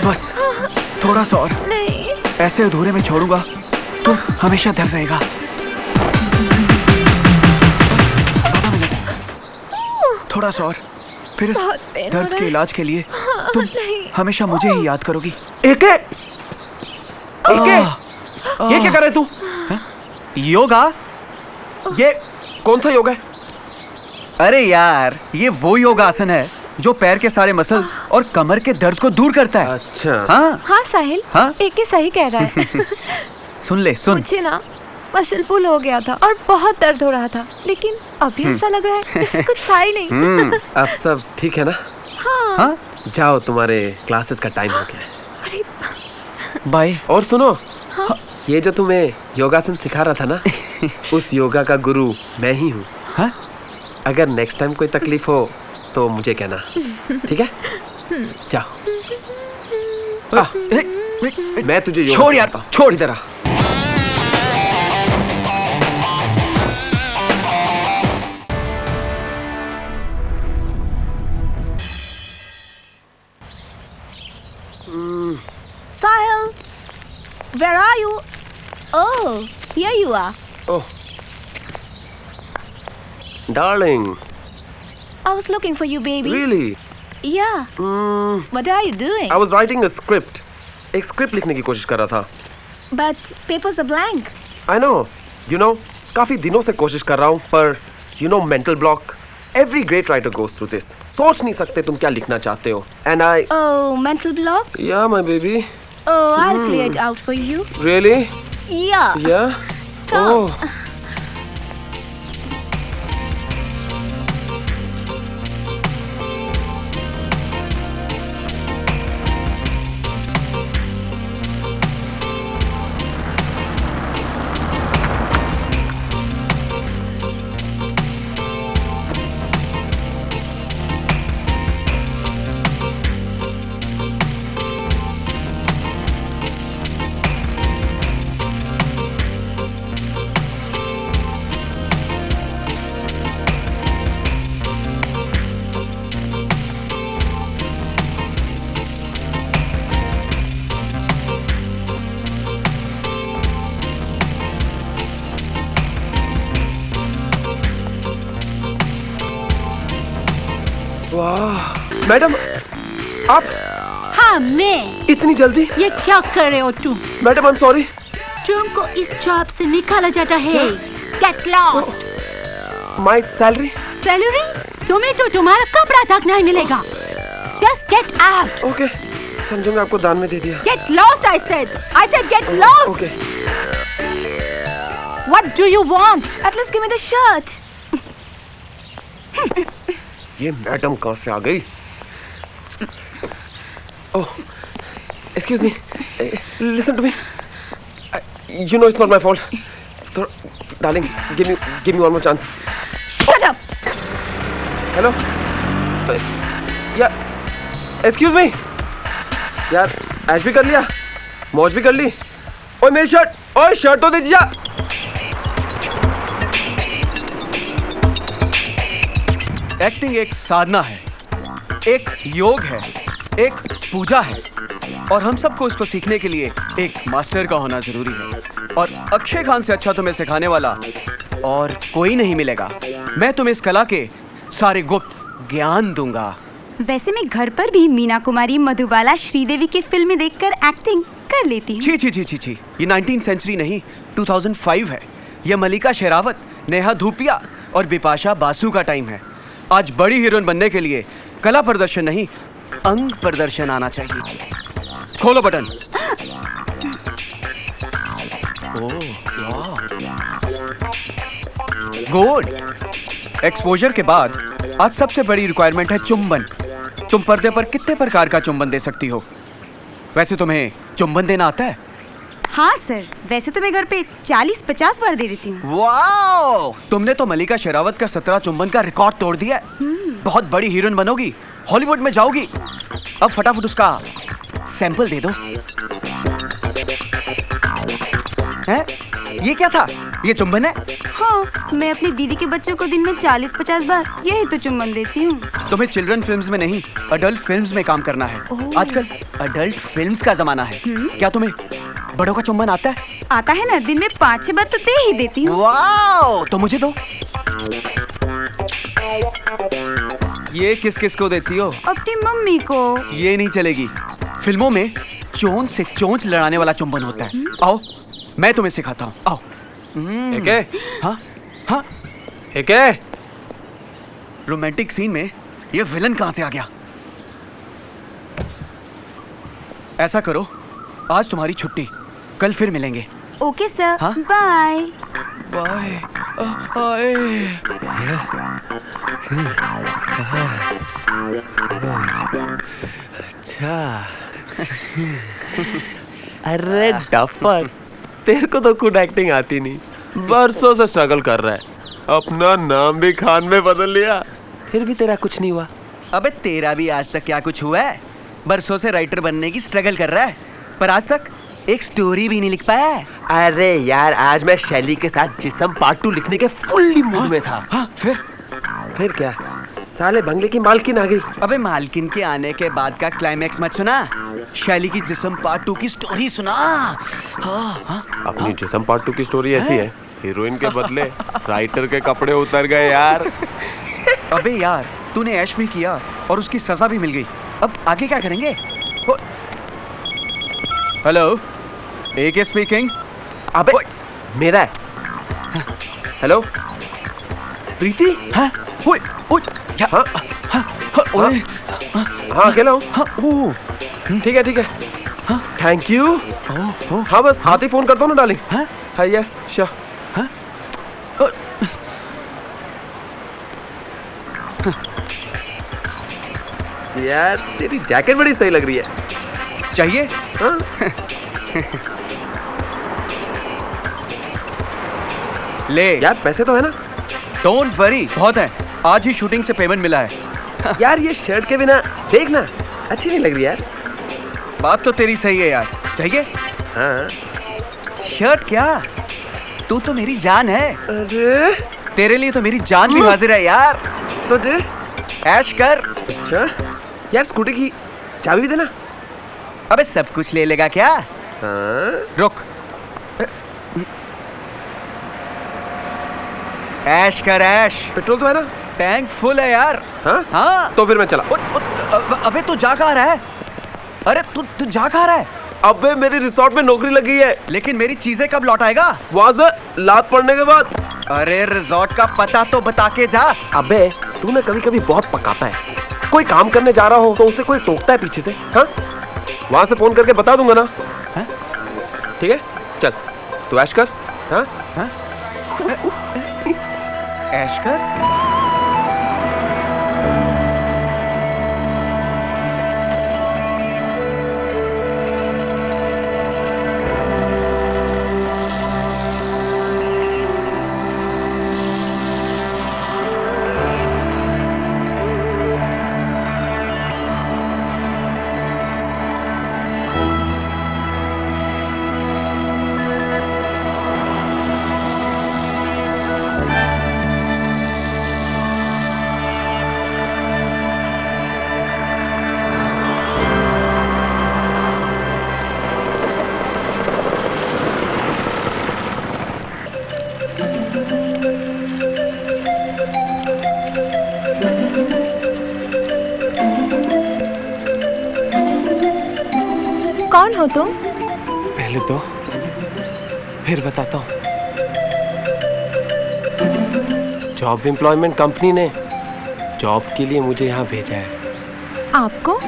बस थोड़ा सा और। नहीं। ऐसे अधूरे में छोड़ूंगा तो हमेशा दर्द रहेगा। आधा मिनट, थोड़ा सा और, फिर इस दर्द के इलाज के लिए तुम हमेशा मुझे ही याद करोगी। एके, एके, ये क्या कर रहे तू? योगा? ये कौन सा योगा है? अरे यार, ये वो योगासन है जो पैर के सारे मसल्स और कमर के दर्द को दूर करता है। अच्छा। हाँ हाँ साहिल, हाँ? एके सही कह रहा है। सुन ले, सुन। मुझे ना मसल पुल हो गया था और बहुत दर्द हो रहा था, लेकिन अभी ऐसा लग रहा है जैसे कुछ था ही नहीं। अब सब ठीक है ना? हाँ। हाँ? जाओ, तुम्हारे क्लासेस का टाइम हो गया है। अरे बाय। और सुनो, हाँ? ये जो तुम्हें योगासन सिखा रहा था ना, उस योगा का गुरु मैं ही हूँ। हाँ? अगर नेक्स्ट टाइम कोई तकलीफ हो तो मुझे कहना, ठीक है? जाओ। मैं तुझे योगा छोड़ यार, सिखाता हूँ। छोड़। इधर आ। Sahil, where are you? Oh, here you are. Oh, darling. I was looking for you, baby. Really? Yeah. What are you doing? I was writing a script. एक स्क्रिप्ट लिखने की कोशिश कर रहा था। But papers are blank. I know. You know, काफी दिनों से कोशिश कर रहा हूँ, पर you know, mental block. Every great writer goes through this. सोच नहीं सकते तुम क्या लिखना चाहते हो. And I. Oh, mental block? Yeah, my baby. Oh, I'll clear it out for you. Really? Yeah. Yeah. Come. Oh. वाह, मैडम, आप हाँ, मैं। इतनी जल्दी? ये क्या कर रहे हो तुम? Madam, I'm sorry. तुमको इस जॉब से निकाला जाता है। Get lost. My salary? Salary? तुम्हें तो तुम्हारा कपड़ा तक नहीं मिलेगा। Just get out. Okay. समझो मैं आपको दान में दे दिया। Get lost, I said. I said get lost. Okay. What do you want? At least give me the shirt. ये मैडम कहाँ से आ गई? Oh, excuse me. Listen to me. You know it's not my fault. Darling, give me one more chance. Shut up. Hello. Yeah. Excuse me. यार, ऐश भी कर लिया, मौज भी कर ली। ओए मेरी शर्ट, ओए शर्ट तो दे दीजिए। एक्टिंग एक साधना है, एक योग है, एक पूजा है, और हम सबको इसको सीखने के लिए एक मास्टर का होना जरूरी है। और अक्षय खान से अच्छा तुम्हें सिखाने वाला और कोई नहीं मिलेगा। मैं तुम्हें इस कला के सारे गुप्त ज्ञान दूंगा। वैसे मैं घर पर भी मीना कुमारी, मधुबाला, श्रीदेवी की फिल्में देखकर एक्टिंग कर लेती हूँ। छी छी छी छी छी, ये 19th सेंचुरी नहीं, 2005 है। ये मलिका शेरावत, नेहा धूपिया और बिपाशा बासु का टाइम है। आज बड़ी हीरोइन बनने के लिए कला प्रदर्शन नहीं, अंग प्रदर्शन आना चाहिए। खोलो बटन। गुड। एक्सपोजर के बाद आज सबसे बड़ी रिक्वायरमेंट है चुंबन। तुम पर्दे पर कितने प्रकार का चुंबन दे सकती हो? वैसे तुम्हें चुंबन देना आता है? हाँ सर, वैसे तो मैं घर पे 40-50 बार दे देती हूँ। वाओ! तुमने तो मलिका शेरावत का 17 चुंबन का रिकॉर्ड तोड़ दिया है। बहुत बड़ी हीरोइन बनोगी, हॉलीवुड में जाओगी। अब फटाफट उसका सैंपल दे दो। हैं? ये क्या था? ये चुंबन है? हाँ, मैं अपनी दीदी के बच्चों को दिन में 40-50 बार यही तो चुम्बन देती हूँ। तुम्हें चिल्ड्रन फिल्म्स में नहीं, अडल्ट फिल्म्स में काम करना है। ओह। आजकल अडल्ट फिल्म्स का जमाना है। क्या तुम्हें बड़ों का चुंबन आता है? आता है ना, दिन में 5-6 बार तो दे ही देती हूँ। वाओ, तो मुझे दो। ये किस किस को देती हो? अपनी मम्मी को। ये नहीं चलेगी। फिल्मों में चोंच से चोंच लड़ाने वाला चुंबन होता है। आओ, मैं तुम्हें सिखाता हूँ। आओ। एके? हाँ हाँ। एके? रोमांटिक सीन में ये विलन कहाँ से आ गया? ऐसा करो, आज तुम्हारी छुट्टी, कल फिर मिलेंगे। ओके सर, हाँ? बाय। बाय। अच्छा। अरे डफर, तेरे को तो खुद एक्टिंग आती नहीं, बरसों से स्ट्रगल कर रहा है, अपना नाम भी खान में बदल लिया, फिर भी तेरा कुछ नहीं हुआ। अबे तेरा भी आज तक क्या कुछ हुआ है? बरसों से राइटर बनने की स्ट्रगल कर रहा है, पर आज तक एक स्टोरी भी नहीं लिख पाया है। अरे यार, आज मैं शैली के साथ जिस्म पार्ट 2 लिखने के फुल्ली मूड में था। हाँ, फिर क्या, साले बंगले की मालकिन आ गई। अबे मालकिन के आने के बाद का क्लाइमैक्स मत सुना, शैली की जिस्म पार्ट 2 की स्टोरी सुना। अपनी जिस्म पार्ट 2 की स्टोरी ऐसी है, हीरोइन के बदले राइटर के कपड़े उतर गए यार। अबे यार, तूने ऐश भी किया और उसकी सजा भी मिल गई, अब आगे क्या करेंगे? हेलो, एके स्पीकिंग। अबे मेरा है। हेलो प्रीति? हाँ, ओए, ओए, क्या? हाँ, हाँ, हाँ, ओए, हाँ अकेला हूँ। हाँ, ओह, ठीक है ठीक है, हाँ, थैंक यू। ओह, हाँ बस आते ही फोन करता हूँ ना डार्लिंग। हाँ, हाँ यस श्योर। हाँ, यार तेरी जैकेट बड़ी सही लग रही है। चाहिए? हाँ? ले यार पैसे तो है ना? डोंट वरी, बहुत है, आज ही शूटिंग से पेमेंट मिला है। यार ये शर्ट के बिना देखना अच्छी नहीं लग रही यार। बात तो तेरी सही है यार, चाहिए? हाँ। शर्ट क्या, तू तो मेरी जान है। अरे तेरे लिए तो मेरी जान भी हाजिर है यार। तो दे। ऐश कर। अच्छा यार, स्कूटी की चाबी भी देना। अबे सब कुछ ले लेगा क्या? हाँ? रुक, ऐश कर ऐश। पेट्रोल तो है ना? टैंक फुल है यार। हाँ? हाँ। तो फिर मैं चला। अबे तू जा कहाँ रहा है? अरे तू जा कहाँ रहा है? अबे मेरी रिसोर्ट में नौकरी लगी है। लेकिन मेरी चीजें कब लौट आएगा? वहाँ से लात पड़ने के बाद। अरे रिजॉर्ट का पता तो बता के जा। अबे तूने कभी कभी बहुत पकाता है, कोई काम करने जा रहा हो तो उसे कोई टोकता है पीछे से। हाँ, वहां से फोन करके बता दूंगा ना। हाँ? ठीक है चल, तू ऐश कर। हाँ? हाँ? ऐश कर। कौन हो तुम? पहले तो फिर बताता हूँ। जॉब एम्प्लॉयमेंट कंपनी ने जॉब के लिए मुझे यहाँ भेजा है। आपको?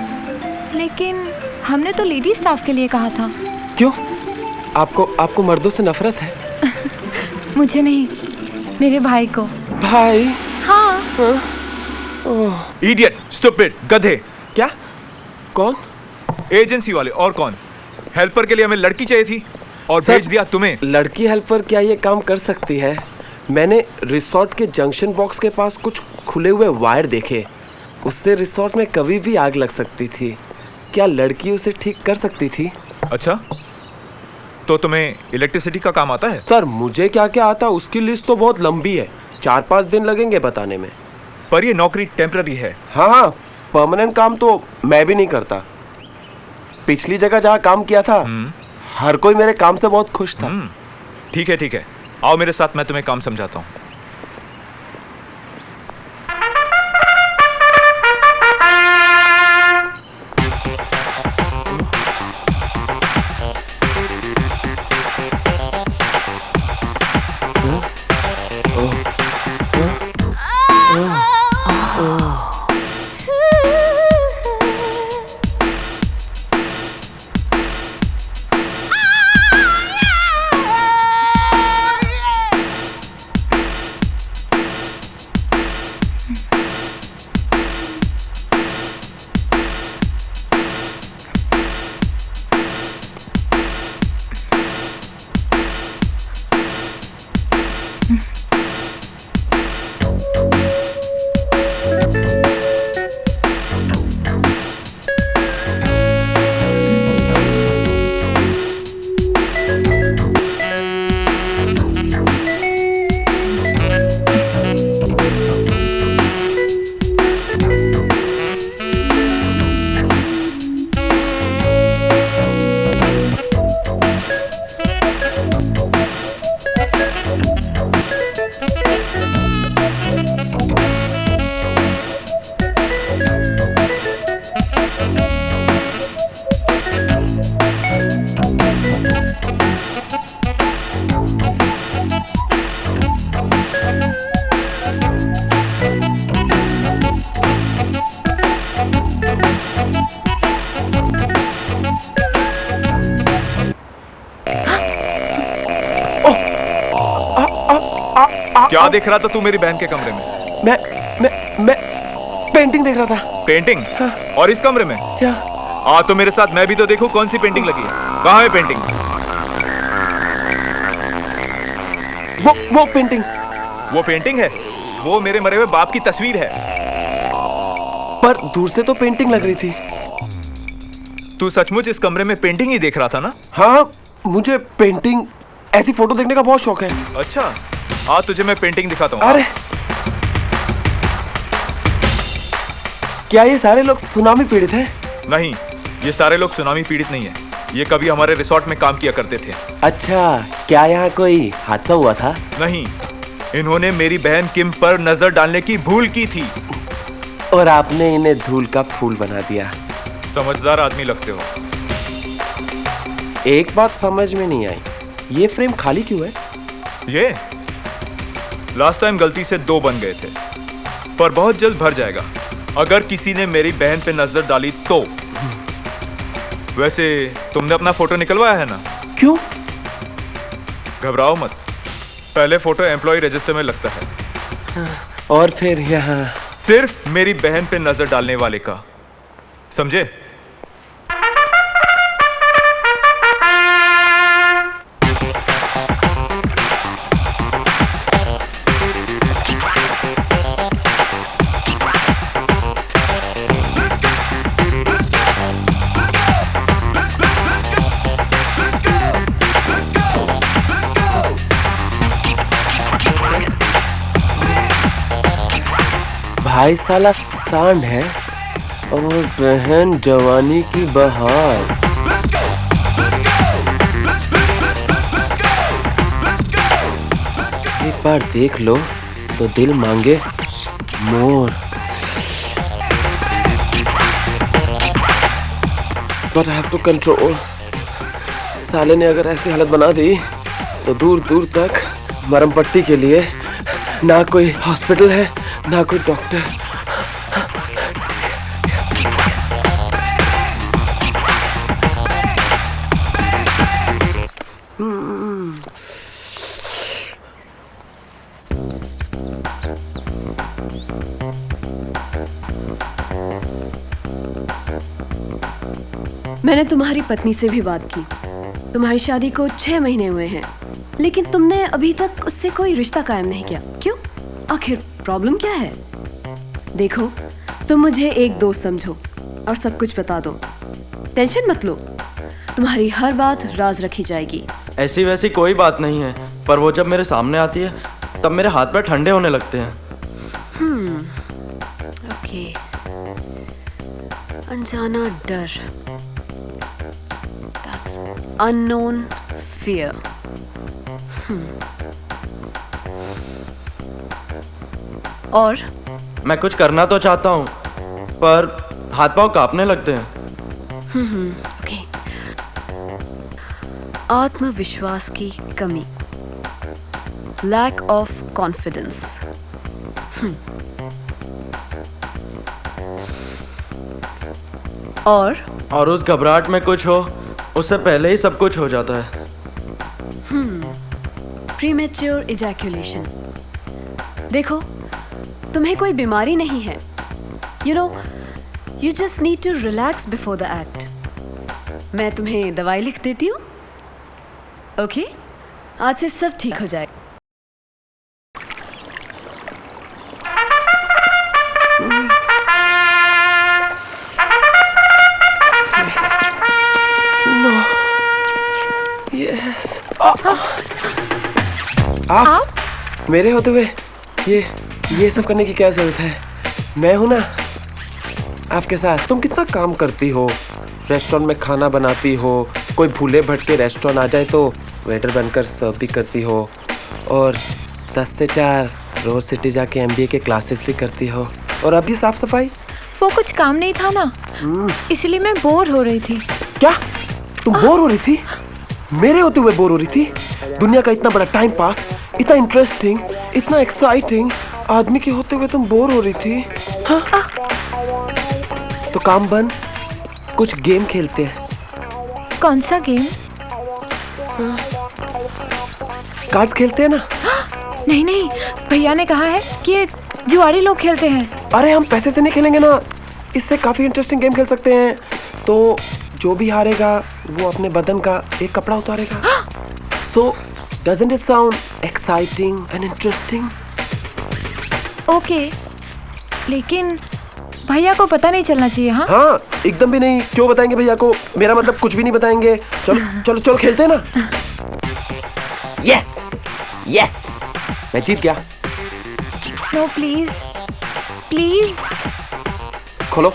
लेकिन हमने तो लेडी स्टाफ के लिए कहा था। क्यों? आपको मर्दों से नफरत है? मुझे नहीं, मेरे भाई को। भाई? हाँ। इडियट, स्टूपिड, गधे। क्या? कौन? एजेंसी वाले, और कौन? हेल्पर के लिए हमें लड़की चाहिए थी और भेज दिया तुम्हें। लड़की हेल्पर क्या ये काम कर सकती है? मैंने रिसोर्ट के जंक्शन बॉक्स के पास कुछ खुले हुए वायर देखे, उससे रिसोर्ट में कभी भी आग लग सकती थी। क्या लड़की उसे ठीक कर सकती थी? अच्छा, तो तुम्हें इलेक्ट्रिसिटी का काम आता है? सर मुझे क्या क्या आता उसकी लिस्ट तो बहुत लंबी है, 4-5 दिन लगेंगे बताने में। पर ये नौकरी टेम्पररी है। हाँ, परमानेंट काम तो मैं भी नहीं करता। पिछली जगह जहाँ काम किया था हर कोई मेरे काम से बहुत खुश था। ठीक है ठीक है, आओ मेरे साथ, मैं तुम्हें काम समझाता हूँ। क्या देख रहा था तू मेरी बहन के कमरे में? मैं पेंटिंग देख रहा था। पेंटिंग? हाँ। और इस कमरे में? क्या? आ तो मेरे साथ, मैं भी तो देखूं कौन सी पेंटिंग लगी है। कहाँ है पेंटिंग? वो पेंटिंग। वो पेंटिंग है? वो मेरे मरे हुए बाप की तस्वीर है। पर दूर से तो पेंटिंग लग रही थी। तू सचमुच इस कमरे में पेंटिंग ही देख रहा था ना? हाँ, मुझे पेंटिंग, ऐसी फोटो देखने का बहुत शौक है। अच्छा, आ तुझे मैं पेंटिंग दिखाता हूँ। अरे क्या ये सारे लोग सुनामी पीड़ित हैं? नहीं, ये सारे लोग सुनामी पीड़ित नहीं है। ये कभी हमारे रिसोर्ट में काम किया करते थे। अच्छा, क्या यहाँ कोई हादसा हुआ था? नहीं, इन्होंने मेरी बहन किम पर नजर डालने की भूल की थी और आपने इन्हें धूल का फूल बना दिया। समझदार आदमी लगते हो। एक बात समझ में नहीं आई, ये फ्रेम खाली क्यों है? ये लास्ट टाइम गलती से 2 बन गए थे, पर बहुत जल्द भर जाएगा अगर किसी ने मेरी बहन पे नजर डाली तो। वैसे तुमने अपना फोटो निकलवाया है ना? क्यों? घबराओ मत, पहले फोटो एम्प्लॉय रजिस्टर में लगता है। और फिर यहाँ सिर्फ मेरी बहन पे नजर डालने वाले का, समझे? भाई साला सांड है और बहन जवानी की बहार। एक बार देख लो तो दिल मांगे मोर। But I have to control। साले ने अगर ऐसी हालत बना दी तो दूर दूर तक मरहम पट्टी के लिए ना कोई हॉस्पिटल है ना कोई डॉक्टर। मैंने तुम्हारी पत्नी से भी बात की। तुम्हारी शादी को 6 महीने हुए हैं, लेकिन तुमने अभी तक उससे कोई रिश्ता कायम नहीं किया। क्यों? आखिर प्रॉब्लम क्या है? देखो, तुम मुझे एक दोस्त समझो और सब कुछ बता दो। टेंशन मत लो, तुम्हारी हर बात राज रखी जाएगी। ऐसी वैसी कोई बात नहीं है, पर वो जब मेरे सामने आती है तब मेरे हाथ पैर ठंडे होने लगते हैं। ओके, अनजाना डर, दैट्स अननोन फियर। और मैं कुछ करना तो चाहता हूँ, पर हाथ पांव कांपने लगते हैं। ओके, आत्मविश्वास की कमी, लैक ऑफ कॉन्फिडेंस। और उस घबराहट में कुछ हो उससे पहले ही सब कुछ हो जाता है। Premature ejaculation. देखो, तुम्हें कोई बीमारी नहीं है, you just need to relax before the act. मैं तुम्हें दवाई लिख देती हूँ। ओके, आज से सब ठीक हो जाएगा। यस। आप मेरे होते हुए ये सब करने की क्या जरूरत है? मैं हूं ना आपके साथ। तुम कितना काम करती हो, रेस्टोरेंट में खाना बनाती हो, कोई भूले भटके रेस्टोरेंट आ जाए तो वेटर बनकर सर्व भी करती हो, और 10 से 4 रोज सिटी जाके MBA के क्लासेस भी करती हो, और अभी साफ सफाई। वो कुछ काम नहीं था ना, इसलिए मैं बोर हो रही थी। क्या तुम बोर हो रही थी? मेरे होते हुए बोर हो रही थी? दुनिया का इतना बड़ा टाइम पास, इतना इंटरेस्टिंग, इतना एक्साइटिंग आदमी के होते हुए तुम बोर हो रही थी? हाँ? तो काम बंद, कुछ गेम खेलते हैं। कौन सा गेम? कार्ड्स खेलते हैं ना? नहीं नहीं, भैया ने कहा है कि ये जुआरी लोग खेलते हैं। अरे हम पैसे से नहीं खेलेंगे ना, इससे काफी इंटरेस्टिंग गेम खेल सकते हैं। तो जो भी हारेगा वो अपने बदन का एक कपड़ा उतारेगा। So doesn't it sound exciting and interesting? Okay, लेकिन भैया को पता नहीं चलना चाहिए। हाँ हाँ, एकदम भी नहीं। क्यों बताएंगे भैया को? मेरा मतलब कुछ भी नहीं बताएंगे। चलो चलो चलो खेलते हैं ना। यस यस, मैं जीत गया। No please please. खोलो।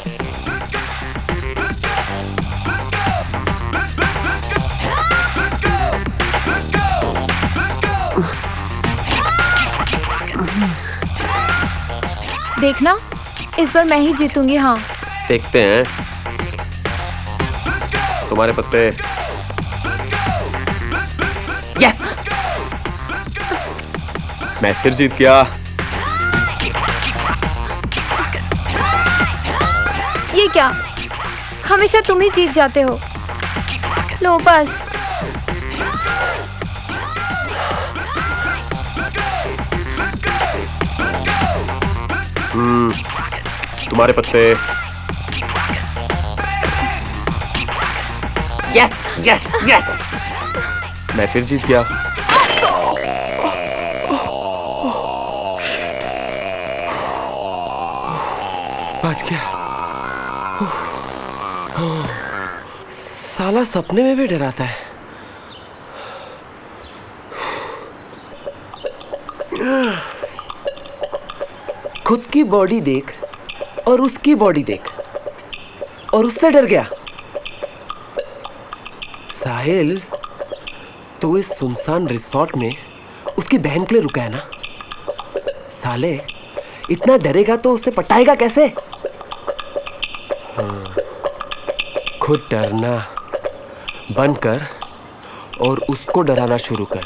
देखना, इस बार मैं ही जीतूंगी। हाँ, देखते हैं। तुम्हारे पत्ते। यस, मैं फिर जीत गया। ये क्या, हमेशा तुम ही जीत जाते हो। लो बस। तुम्हारे पत्ते। यस यस यस, मैं फिर जीत गया। बच गया। साला सपने में भी डराता है। खुद की बॉडी देख और उसकी बॉडी देख, और उससे डर गया। साहिल, तो इस सुनसान रिसोर्ट में उसकी बहन के लिए रुका है ना? साले, इतना डरेगा तो उससे पटाएगा कैसे? खुद डरना बंद कर और उसको डराना शुरू कर।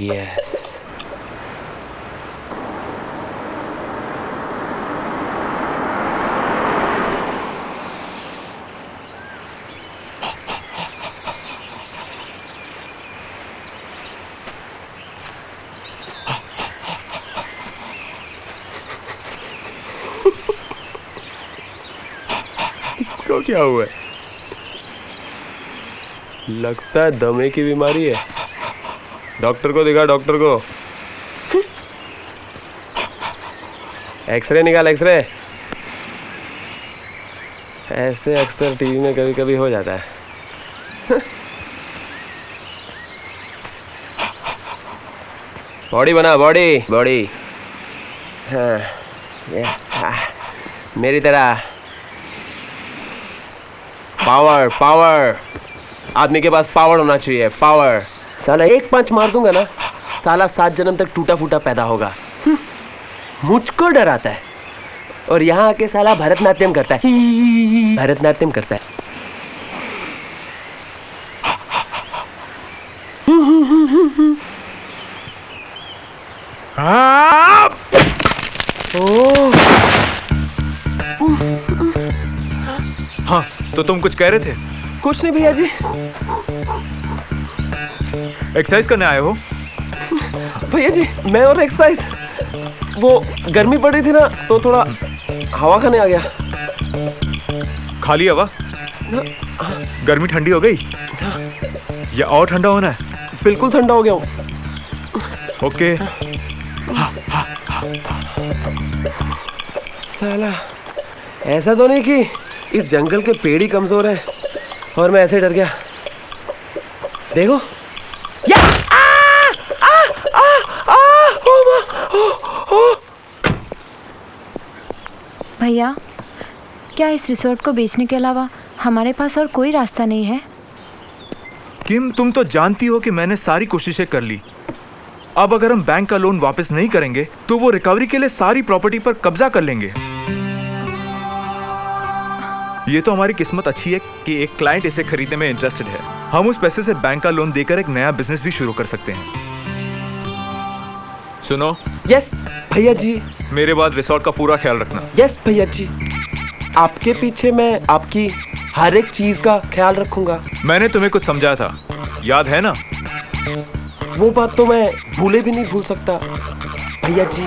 यस। इसको क्या हुआ है? लगता है दमे की बीमारी है। डॉक्टर को दिखा, डॉक्टर को। एक्सरे निकाल, एक्सरे। ऐसे अक्सर टीवी में कभी कभी हो जाता है। बॉडी बना, बॉडी बॉडी। हाँ, मेरी तरह पावर पावर। आदमी के पास पावर होना चाहिए, पावर। साला एक पंच मार दूंगा ना, साला 7 जन्म तक टूटा फूटा पैदा होगा। मुझको डराता है और यहाँ आके साला भरतनाट्यम करता है, भरतनाट्यम करता है। हाँ, तो तुम कुछ कह रहे थे? कुछ नहीं भैया जी। एक्सरसाइज करने आए हो? भैया जी मैं और एक्सरसाइज, वो गर्मी पड़ रही थी ना तो थोड़ा हवा खाने आ गया। खाली हवा? गर्मी ठंडी हो गई या और ठंडा होना है? बिल्कुल ठंडा हो गया हूँ। ओके। साला ऐसा तो नहीं कि इस जंगल के पेड़ ही कमजोर हैं और मैं ऐसे डर गया। देखो या भैया, क्या इस रिसोर्ट को बेचने के अलावा हमारे पास और कोई रास्ता नहीं है? किम, तुम तो जानती हो कि मैंने सारी कोशिशें कर ली। अब अगर हम बैंक का लोन वापस नहीं करेंगे तो वो रिकवरी के लिए सारी प्रॉपर्टी पर कब्जा कर लेंगे। ये तो हमारी किस्मत अच्छी है कि एक क्लाइंट इसे खरीदने में इंटरेस्टेड है। हम उस पैसे से बैंक का लोन देकर एक नया बिजनेस भी शुरू कर सकते हैं। सुनो। यस भैया जी। मेरे बाद रिसोर्ट का पूरा ख्याल रखना। यस भैया जी, आपके पीछे मैं आपकी हर एक चीज का ख्याल रखूंगा। मैंने तुम्हें कुछ समझाया था, याद है ना? वो बात तो मैं भूले भी नहीं भूल सकता भैया जी।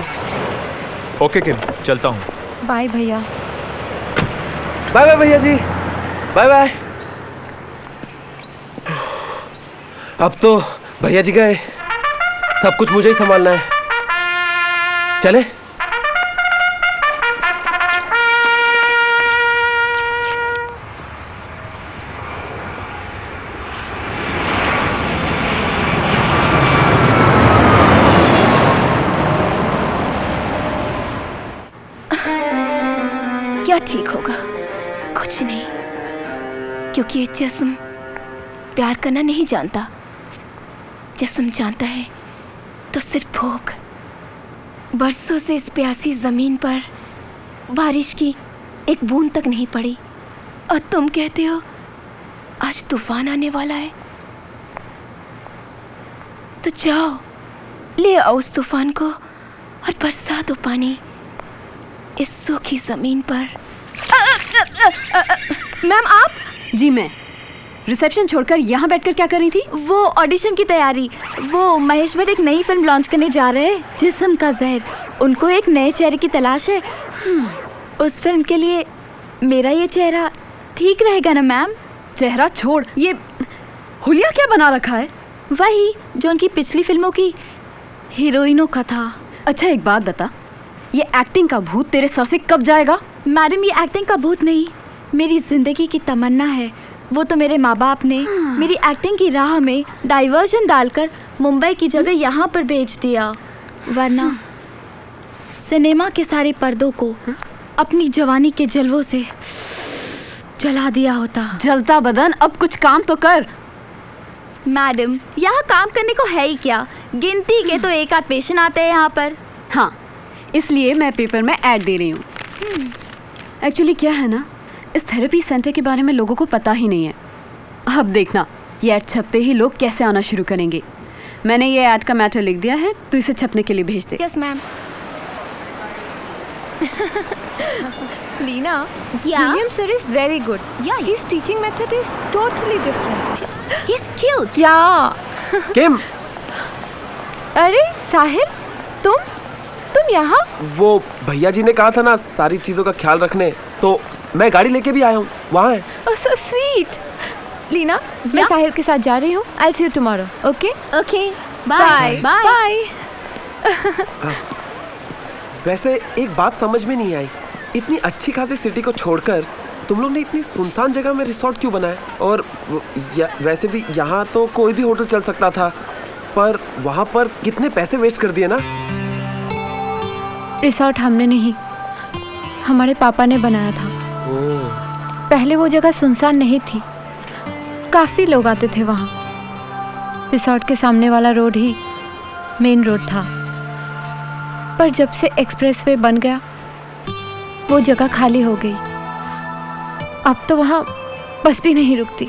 ओके किम, चलता हूँ। बाय भैया। बाय बाय भैया जी, बाय बाय। अब तो भैया जी गए, सब कुछ मुझे ही संभालना है। चले? क्या ठीक होगा? कुछ नहीं, क्योंकि ये जिस्म प्यार करना नहीं जानता। जिस्म जानता है तो सिर्फ भूख। बरसों से इस प्यासी जमीन पर बारिश की एक बूंद तक नहीं पड़ी और तुम कहते हो आज तूफान आने वाला है। तो जाओ, ले आओ उस तूफान को और बरसा दो पानी इस सूखी जमीन पर। मैम आप? जी मैं। रिसेप्शन छोड़कर यहाँ बैठकर क्या कर रही थी? वो ऑडिशन की तैयारी। वो महेश भट्ट एक नई फिल्म लॉन्च करने जा रहे हैं, जिस्म का जहर। उनको एक नए चेहरे की तलाश है। उस फिल्म के लिए मेरा ये चेहरा ठीक रहेगा ना मैम? चेहरा छोड़, ये हुलिया क्या बना रखा है? वही जो उनकी पिछली फिल्मों की हीरोइनों का था। अच्छा एक बात बता, ये एक्टिंग का भूत तेरे सर से कब जाएगा? मैडम ये एक्टिंग का भूत नहीं, मेरी जिंदगी की तमन्ना है। वो तो मेरे माँ बाप ने मेरी एक्टिंग की राह में डाइवर्जन डालकर मुंबई की जगह यहाँ पर भेज दिया, वरना सिनेमा के सारे पर्दों को अपनी जवानी के जलवों से जला दिया होता। जलता बदन, अब कुछ काम तो कर। मैडम यहाँ काम करने को है ही क्या? गिनती के तो एक आध पेशेंट आते हैं यहाँ पर। हाँ, इसलिए मैं पेपर में ऐड दे रही हूँ। एक्चुअली क्या है ना, इस थेरेपी सेंटर के बारे में लोगों को पता ही नहीं है। अब देखना, ये ऐड छपते ही लोग कैसे आना शुरू करेंगे। मैंने ये ऐड का मैटर लिख दिया है, तो इसे छपने के लिए भेज दे। Yes ma'am. Lina, Yeah? William sir is very good. Yeah. His teaching method is totally different. He's cute. Yeah. किम, अरे साहिल, तुम यहाँ? वो भैया जी ने कहा था ना सारी चीजों का ख्याल रखने, तो मैं गाड़ी लेके भी आया हूँ। वहाँ है। Oh, so sweet. लीना, मैं Yeah? साहिल के साथ जा रही हूँ। I'll see you tomorrow. Okay? Okay. Bye. Bye. Bye. वैसे एक बात समझ में नहीं आई, इतनी अच्छी खासी सिटी को छोड़कर तुम लोग ने इतनी सुनसान जगह में रिसोर्ट क्यों बनाया? और वैसे भी यहाँ तो कोई भी होटल चल सकता था, पर वहाँ पर कितने पैसे वेस्ट कर दिए ना। रिसोर्ट हमने नहीं, हमारे पापा ने बनाया था। पहले वो जगह सुनसान नहीं थी, काफी लोग आते थे वहाँ। रिसोर्ट के सामने वाला रोड ही मेन रोड था, पर जब से एक्सप्रेसवे बन गया वो जगह खाली हो गई। अब तो वहाँ बस भी नहीं रुकती।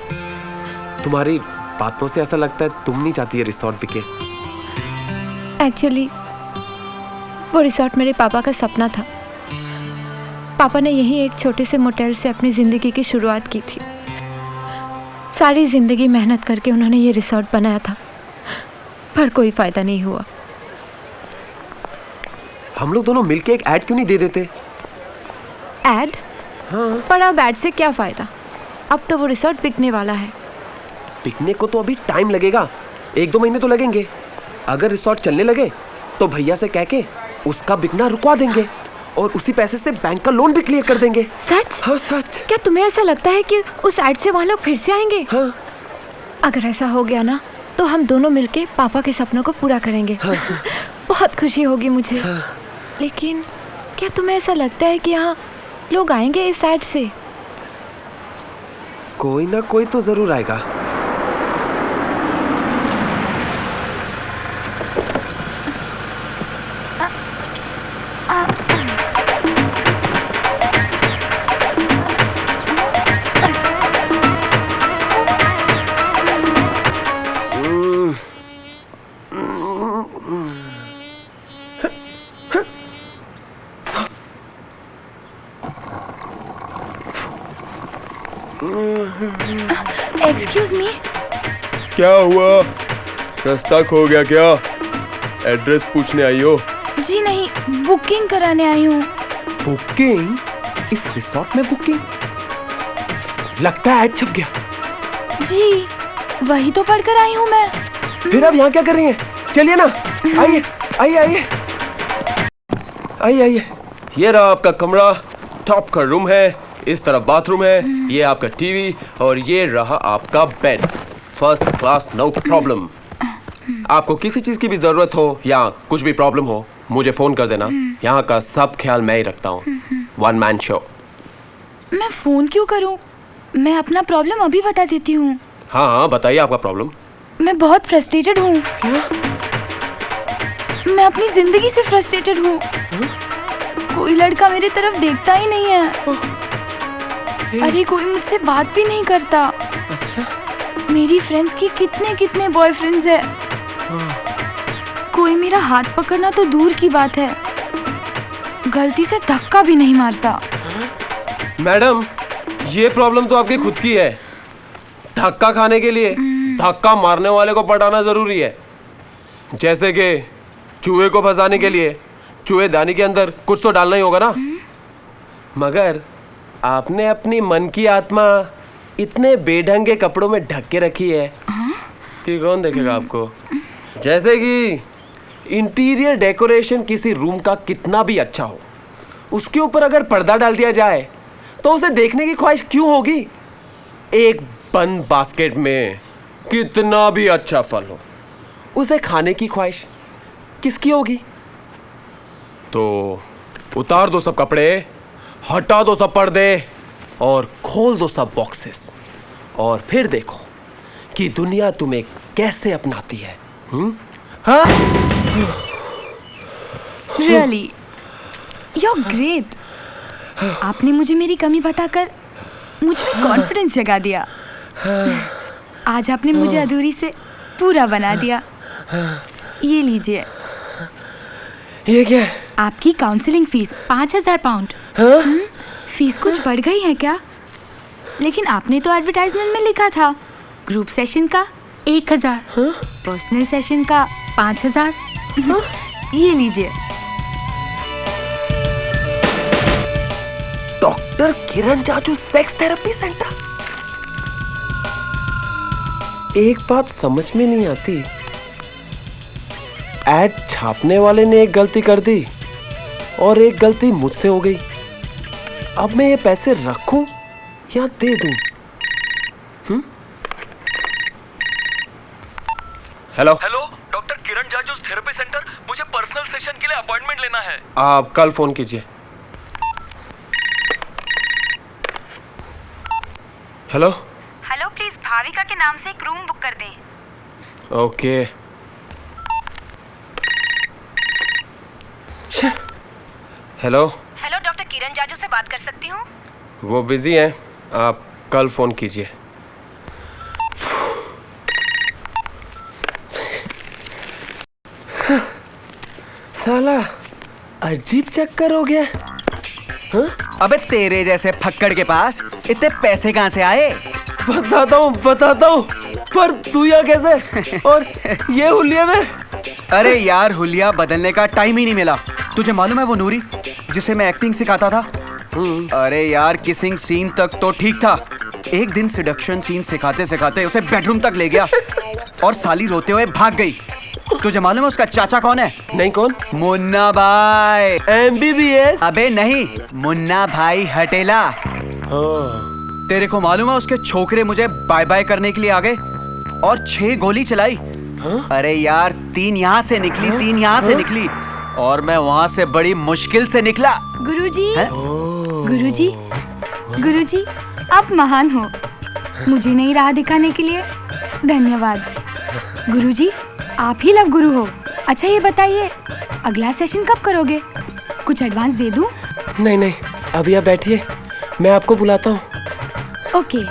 तुम्हारी बातों से ऐसा लगता है तुम नहीं चाहती ये रिसोर्ट बिके। एक्चुअली वो रिसोर्ट मेरे पापा का सपना था। पापा ने यही एक छोटे से मोटेल से अपनी जिंदगी की शुरुआत की थी। सारी जिंदगी मेहनत करके उन्होंने ये रिसोर्ट बनाया था, पर कोई फायदा नहीं हुआ। हम लोग दोनों मिलके एक ऐड क्यों नहीं दे देते? ऐड? हाँ। पर अब ऐड से क्या फायदा? अब तो वो रिसोर्ट बिकने वाला है। बिकने को तो अभी टाइम लगेगा, 1-2 महीने तो लगेंगे। अगर रिसोर्ट चलने लगे तो भैया से कह के उसका बिकना रुकवा देंगे और उसी पैसे से बैंक का लोन भी क्लियर कर देंगे। सच? हाँ सच। क्या तुम्हें ऐसा लगता है कि उस ऐड से वहाँ लोग फिर से आएंगे? हाँ। अगर ऐसा हो गया ना तो हम दोनों मिलके पापा के सपनों को पूरा करेंगे। हाँ। बहुत खुशी होगी मुझे। हाँ। लेकिन क्या तुम्हें ऐसा लगता है कि यहाँ लोग आएंगे इस ऐड से? कोई ना कोई तो जरूर आएगा। Excuse me. क्या हुआ? रास्ता खो गया क्या? एड्रेस पूछने आई हो? जी नहीं, बुकिंग कराने आई हूँ। बुकिंग? इस रिसोर्ट में बुकिंग? लगता है ऐड छप गया। जी वही तो पढ़कर आई हूँ मैं। फिर अब यहाँ क्या कर रही हैं? चलिए ना, आइए आइए आइए आइए आइए। ये रहा आपका कमरा, टॉप का रूम है, इस तरफ बाथरूम है, ये आपका टीवी और ये रहा आपका bed. First class, no problem. आपको किसी चीज की भी जरूरत हो या कुछ भी प्रॉब्लम हो मुझे फोन कर देना। यहाँ का सब ख्याल मैं ही रखता हूँ। One man show. मैं फोन क्यों करूँ? मैं अपना प्रॉब्लम अभी बता देती हूँ। हाँ हाँ बताइए आपका प्रॉब्लम। मैं बहुत फ्रस्ट्रेटेड हूँ। मैं अपनी जिंदगी से फ्रस्ट्रेटेड हूँ। कोई लड़का मेरी तरफ देखता ही नहीं है। अरे कोई मुझसे बात भी नहीं करता। अच्छा? मेरी फ्रेंड्स की कितने कितने बॉयफ्रेंड्स है। कोई मेरा हाथ पकड़ना तो दूर की बात है, गलती से धक्का भी नहीं मारता। मैडम ये प्रॉब्लम तो आपकी खुद की है। धक्का खाने के लिए धक्का मारने वाले को पटाना जरूरी है। जैसे कि चूहे को फंसाने के लिए चूहेदानी के अंदर कुछ तो डालना ही होगा ना। मगर आपने अपनी मन की आत्मा इतने बेढंगे कपड़ों में ढक के रखी है कि कौन देखेगा आपको। जैसे कि इंटीरियर डेकोरेशन किसी रूम का कितना भी अच्छा हो, उसके ऊपर अगर पर्दा डाल दिया जाए तो उसे देखने की ख्वाहिश क्यों होगी। एक बंद बास्केट में कितना भी अच्छा फल हो, उसे खाने की ख्वाहिश किसकी होगी। तो उतार दो सब कपड़े, हटा दो सब पर्दे और खोल दो सब बॉक्सेस और फिर देखो कि दुनिया तुम्हें कैसे अपनाती है। हाँ? Really, you're great. आपने मुझे मेरी कमी बताकर मुझ में कॉन्फिडेंस जगा दिया। आज आपने मुझे अधूरी से पूरा बना दिया। ये लीजिए। ये क्या है? आपकी काउंसलिंग फीस 5000 पाउंड। फीस कुछ बढ़ गई है क्या? लेकिन आपने तो एडवर्टाइजमेंट में लिखा था ग्रुप सेशन का 1000, पर्सनल सेशन का 5000। ये लीजिए। डॉक्टर किरण जाजू सेक्स थेरेपी सेंटर। एक बात समझ में नहीं आती, ऐड छापने वाले ने एक गलती कर दी और एक गलती मुझसे हो गई। अब मैं ये पैसे रखूं या दे दूं? हेलो हेलो, डॉक्टर किरण जाजूस थेरेपी सेंटर। मुझे पर्सनल सेशन के लिए अपॉइंटमेंट लेना है। आप कल फोन कीजिए। हेलो हेलो, प्लीज भाविका के नाम से एक रूम बुक कर दें। ओके। हेलो हेलो, डॉक्टर किरण जाजू से बात कर सकती हूँ? वो बिजी हैं, आप कल फोन कीजिए। साला अजीब चक्कर हो गया। अबे तेरे जैसे फक्कड़ के पास इतने पैसे कहाँ से आए? बताता हूँ, पर तू यहाँ कैसे? और ये हुलिया में? अरे यार, हुलिया बदलने का टाइम ही नहीं मिला। तुझे मालूम है वो नूरी जिसे मैं एक्टिंग सिखाता था? अरे यार, किसिंग सीन तक तो ठीक था। एक दिन सिडक्शन सीन सिखाते सिखाते उसे बेडरूम तक ले गया और साली रोते हुए भाग गई। तुझे मालूम है उसका चाचा कौन है? नहीं, कौन? मुन्ना भाई। MBBS? अबे नहीं, मुन्ना भाई हटेला। तेरे को मालूम है उसके छोकरे मुझे बाय बाय करने के लिए आ गए और 6 गोली चलाई। अरे यार, 3 यहाँ से निकली, 3 यहाँ से निकली और मैं वहाँ से बड़ी मुश्किल से निकला। गुरुजी, गुरुजी, गुरुजी, आप महान हो। मुझे नई राह दिखाने के लिए धन्यवाद। गुरुजी, आप ही लव गुरु हो। अच्छा ये बताइए, अगला सेशन कब करोगे? कुछ एडवांस दे दूं? नहीं, अभी आप बैठिए, मैं आपको बुलाता हूँ। ओके।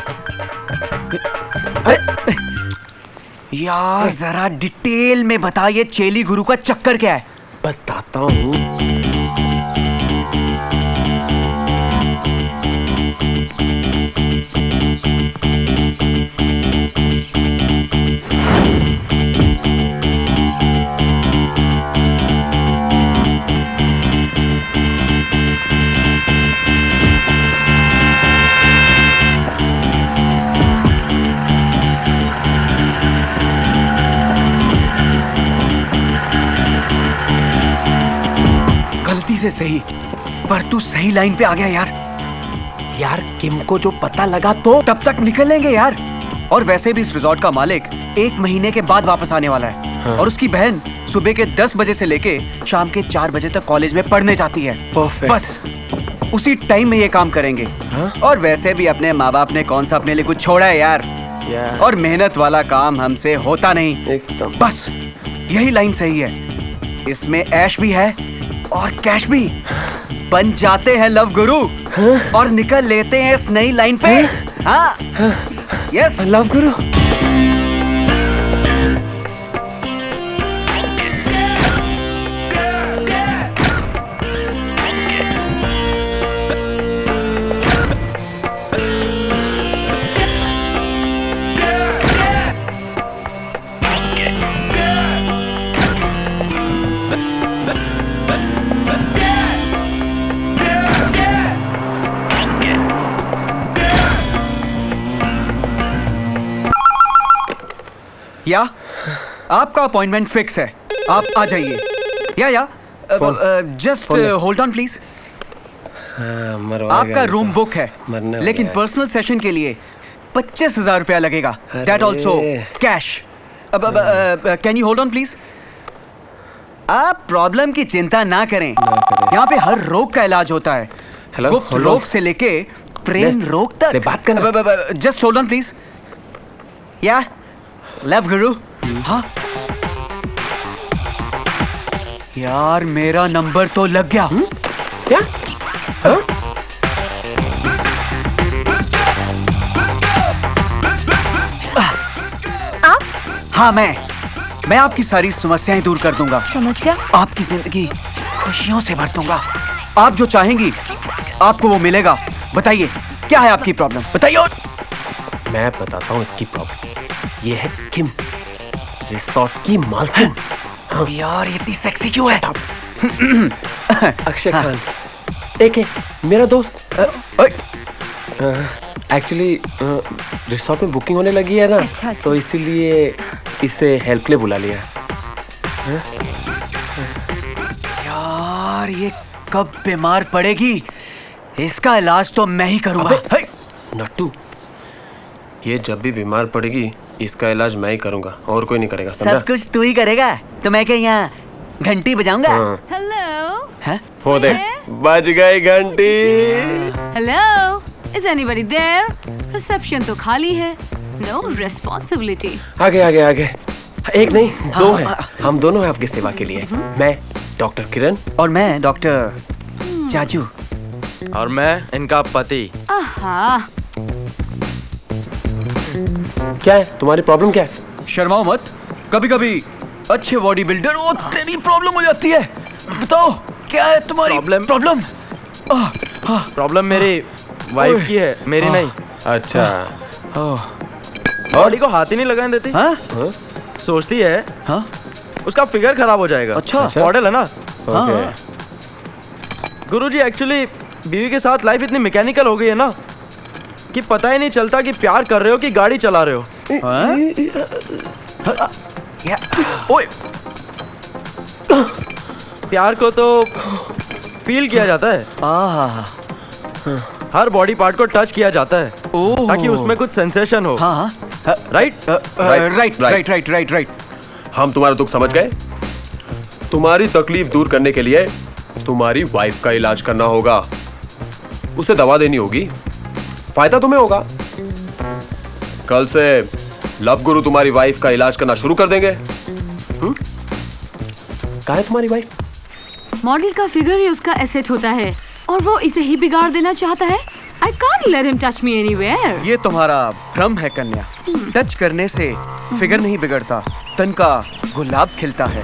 यार जरा डिटेल में बता, ये चेली गुरु का चक्कर क्या है? बताता हूँ। गलती से सही, पर तू सही लाइन पे आ गया यार। यार किम को जो पता लगा तो तब तक निकल लेंगे यार। और वैसे भी इस रिजॉर्ट का मालिक 1 महीने के बाद वापस आने वाला है। हाँ। और उसकी बहन सुबह के 10 बजे से लेके शाम के 4 बजे तक कॉलेज में पढ़ने जाती है। परफेक्ट। बस उसी टाइम में ये काम करेंगे। हाँ? और वैसे भी अपने माँ बाप ने कौन सा अपने लिए कुछ छोड़ा है यार। और मेहनत वाला काम हमसे होता नहीं। एकदम। बस यही लाइन सही है। इसमें ऐश भी है और कैश भी। बन जाते हैं लव गुरु और निकल लेते हैं इस नई लाइन पे। हाँ, यस, लव गुरु। या आपका अपॉइंटमेंट फिक्स है, आप आ जाइए। या जस्ट होल्ड ऑन प्लीज। आपका रूम बुक है, लेकिन पर्सनल सेशन के लिए 25,000 रुपया लगेगा। That also cash. Can you hold on please? आप प्रॉब्लम की चिंता ना करें। यहाँ पे हर रोग का इलाज होता है। गुप्त रोग से लेके प्रेम रोग तक। बात करना। Just hold on please. या लव गुरु। हाँ यार, मेरा नंबर तो लग गया। क्या? हाँ? आप? हाँ, मैं आपकी सारी समस्याएं दूर कर दूंगा। समस्या? आपकी जिंदगी खुशियों से भर दूंगा। आप जो चाहेंगी आपको वो मिलेगा। बताइए क्या है आपकी प्रॉब्लम, बताइए। मैं बताता हूँ इसकी प्रॉब्लम। ये है किम, रिसोर्ट की मालकिन। हाँ। यार इतनी सेक्सी क्यों है? अक्षय खान। एक है मेरा दोस्त। एक्चुअली रिसोर्ट में बुकिंग होने लगी है ना। अच्छा। तो इसीलिए इसे हेल्प के लिए बुला लिया। यार ये कब बीमार पड़ेगी, इसका इलाज तो मैं ही करूंगा। नट्टू, ये जब भी बीमार पड़ेगी इसका इलाज मैं ही करूंगा और कोई नहीं करेगा, समझा? सब कुछ तू ही करेगा तो मैं क्या यहाँ घंटी बजाऊंगा? हाँ। हेलो हैं? वो देख, बज गई घंटी। Hello, is anybody there? Reception तो खाली है। No responsibility. आगे आगे आगे, एक नहीं दो हैं। हम दोनों हैं आपकी सेवा के लिए। मैं डॉक्टर किरण और मैं डॉक्टर चाचू। और मैं इनका पति। आहा, क्या है तुम्हारी प्रॉब्लम? क्या है? शर्माओ मत, कभी कभी अच्छे बॉडी बिल्डर वो तेरी प्रॉब्लम हो जाती है। बताओ क्या है तुम्हारी प्रॉब्लम? प्रॉब्लम मेरी वाइफ की है, मेरी नहीं। अच्छा, बॉडी को हाथ ही नहीं लगाने देती। हाँ? सोचती है हाँ? उसका फिगर खराब हो जाएगा। अच्छा। मॉडल है ना। हाँ। गुरुजी, एक्चुअली बीवी के साथ लाइफ इतनी मैकेनिकल हो गई है ना कि पता ही नहीं चलता कि प्यार कर रहे हो कि गाड़ी चला रहे हो। ओए, प्यार को तो फील किया जाता है, हर बॉडी पार्ट को टच किया जाता है ताकि उसमें कुछ सेंसेशन हो। हाँ, right right right right right right. हम तुम्हारा दुख समझ गए। तुम्हारी तकलीफ दूर करने के लिए तुम्हारी वाइफ का इलाज करना होगा। उसे दवा देनी होगी, फायदा तुम्हें होगा। कल से लव गुरु तुम्हारी वाइफ का इलाज करना शुरू कर देंगे। कहाँ है तुम्हारी वाइफ? मॉडल का फिगर ही उसका एसेट होता है और वो इसे ही बिगाड़ देना चाहता है। I can't let him touch me anywhere. ये तुम्हारा भ्रम है कन्या। टच करने से फिगर नहीं बिगड़ता, तन का गुलाब खिलता है।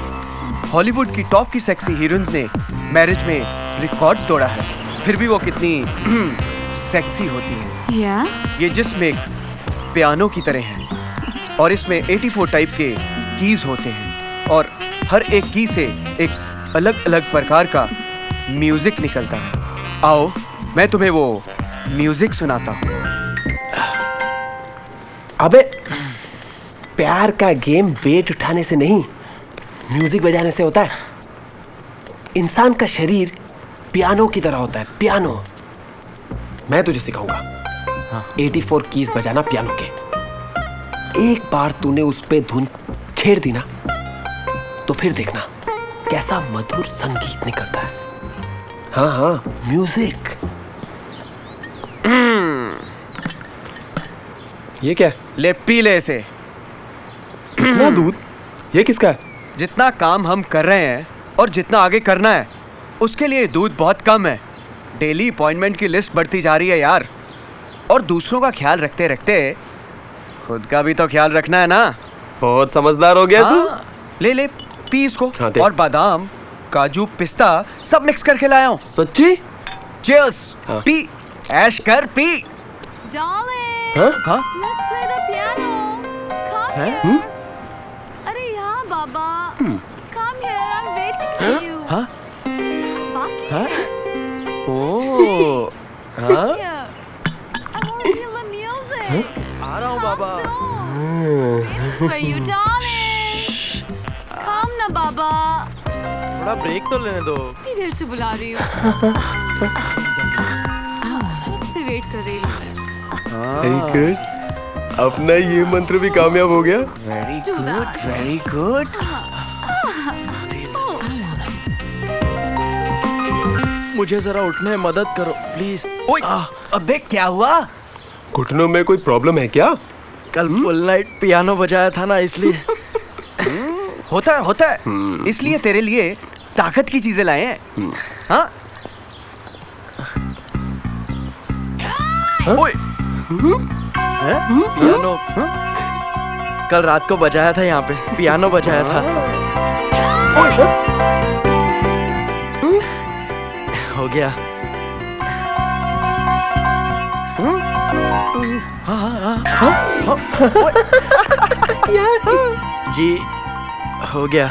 हॉलीवुड की टॉप की सेक्सी हीरोइंस ने मैरिज में रिकॉर्ड तोड़ा है, फिर भी वो कितनी सेक्सी होती है। Yeah? ये जिस्म एक पियानो की तरह है और इसमें 84 टाइप के कीज होते हैं और हर एक की से एक अलग अलग प्रकार का म्यूजिक निकलता है। आओ मैं तुम्हें वो म्यूजिक सुनाता हूँ। अबे, प्यार का गेम वेट उठाने से नहीं, म्यूजिक बजाने से होता है। इंसान का शरीर पियानो की तरह होता है, पियानो। मैं तुझे सिखाऊंगा 84 कीज बजाना पियानो के। एक बार तूने उस पे धुन छेड़ दी ना तो फिर देखना कैसा मधुर संगीत निकलता है। हाँ हाँ, म्यूजिक। ये क्या? ले पी ले इसे। इतना दूध? ये किसका है? जितना काम हम कर रहे हैं और जितना आगे करना है उसके लिए दूध बहुत कम है। डेली अपॉइंटमेंट की लिस्ट बढ़ती जा रही है यार, और दूसरों का ख्याल रखते रखते खुद का भी तो ख्याल रखना है ना। बहुत समझदार हो गया तू। ले ले पी इसको। हाँ, दे। और बादाम, काजू, पिस्ता सब मिक्स करके लाया हूँ। सच्ची? चीयर्स। हाँ। पी, ऐश कर, पी। Darling, हाँ? हाँ? let's play the piano. Come here. अरे यहाँ बाबा। Come here, I'm waiting for you. हाँ? बाकी हाँ? ओह, हाँ? here. I want to feel the music. आ रहा हूँ बाबा। It's for you, darling. Come ना बाबा। थोड़ा ब्रेक तो लेने दो। इतनी देर से बुला रही हूँ। कब से वेट कर रही हूँ। Very good. अपना ये मंत्र भी कामयाब हो गया। Very Do good, that. Very good. मुझे जरा उठने में मदद करो प्लीज। ओए, अबे क्या हुआ? घुटनों में कोई प्रॉब्लम है क्या? कल फुल नाइट पियानो बजाया था ना, इसलिए। होता है। इसलिए तेरे लिए ताकत की चीजें लाए हैं। हाँ? ओए, पियानो कल रात को बजाया था, यहाँ पे पियानो बजाया था। हो गया। जी हो गया।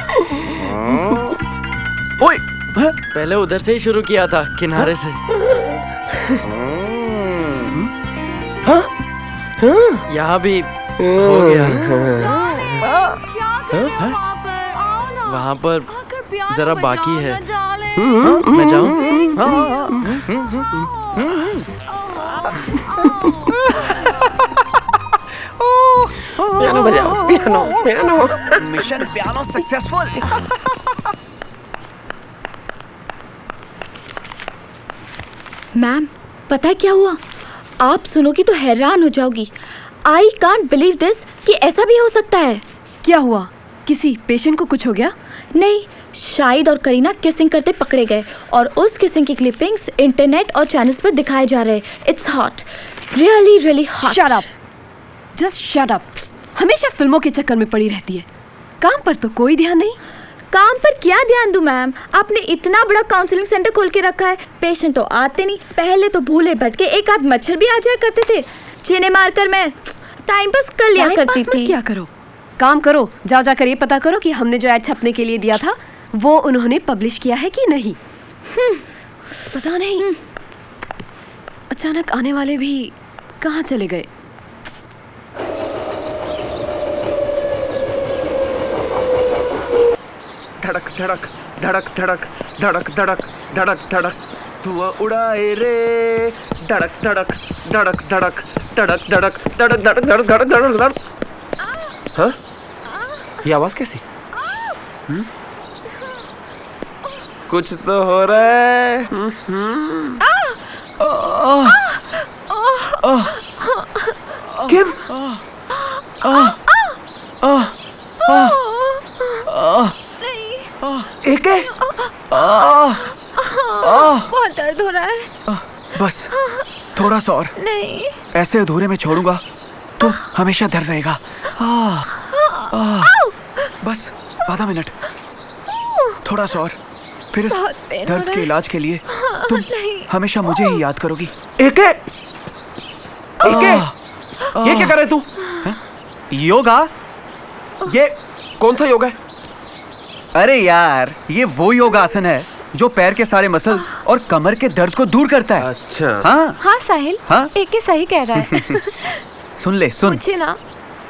ओए, पहले उधर से ही शुरू किया था, किनारे से। यहाँ भी हो गया। वहाँ पर जरा बाकी है। मैं जाऊँ? पियानो बजाओ, piano piano. Mission piano successful. Ma'am, पता है क्या हुआ? आप सुनोगी तो हैरान हो जाओगी। आई कांट बिलीव दिस कि ऐसा भी हो सकता है। क्या हुआ? किसी पेशेंट को कुछ हो गया? नहीं, शाहिद और करीना किसिंग करते पकड़े गए और उस किसिंग की क्लिपिंग्स इंटरनेट और चैनल्स पर दिखाए जा रहे हैं। It's hot, really really hot. Shut up, just shut up. हमेशा फिल्मों के चक्कर में पड़ी रहती है, काम पर तो कोई ध्यान नहीं। काम पर क्या ध्यान दूं मैम? आपने इतना बड़ा काउंसलिंग सेंटर खोल के रखा है, पेशेंट तो आते नहीं। पहले तो भूले भटके एक आध मच्छर भी आ जाया करते थे, जिन्हें मारकर मैं टाइम पास कर लिया करती थी। क्या करो, काम करो, जाओ जाकर ये पता करो कि हमने जो ऐड छपने के लिए दिया था वो उन्होंने पब्लिश किया है कि नहीं। पता नहीं अचानक आने वाले भी कहाँ चले गए। धड़क धड़क धड़क धड़क धड़क धड़क धड़क धड़क धुआं उड़ाए रे। धड़क धड़क धड़क धड़क धड़क धड़क धड़क धड़क धड़क धड़क धड़क धड़क। हाँ, ये आवाज कैसी? कुछ तो हो रहा है। किम? एके? बहुत दर्द हो रहा है। बस थोड़ा सा और। नहीं, ऐसे अधूरे में छोड़ूंगा तो हमेशा दर्द रहेगा। बस आधा मिनट, थोड़ा सा और, फिर इस बहुत पेन हो दर्द रहा के है। इलाज के लिए तुम नहीं। हमेशा मुझे ही याद करोगी। एके, एके, ये क्या कर रहे तू? योगा? ये कौन सा योगा है? अरे यार, ये वो योगासन है जो पैर के सारे मसल्स और कमर के दर्द को दूर करता है। अच्छा। हाँ हाँ साहिल, हाँ? एक ही सही कह रहा है। सुन ले, सुन। मुझे ना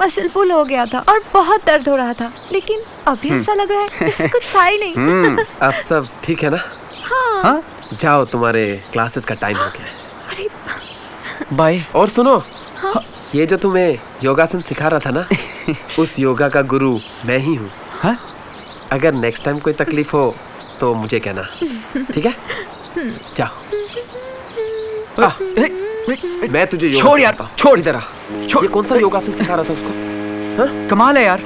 मसल पुल हो गया था और बहुत दर्द हो रहा था, लेकिन अभी ऐसा लग रहा है जैसे कुछ था ही नहीं। अब सब ठीक है ना? हाँ। हाँ? जाओ, तुम्हारे क्लासेस का टाइम हो गया है। अरे बाय। और सुनो, हाँ? ये जो तुम्हें योगासन सिखा रहा था ना, उस योगा का गुरु मैं ही हूँ। हाँ? अगर नेक्स्ट टाइम कोई तकलीफ हो तो मुझे कहना, ठीक है? जाओ। मैं तुझे योगा छोड़ यार, सिखाता हूँ। छोड़। इधर आ। ये कौन सा योगासन सिखा रहा था उसको? हाँ? कमाल है यार,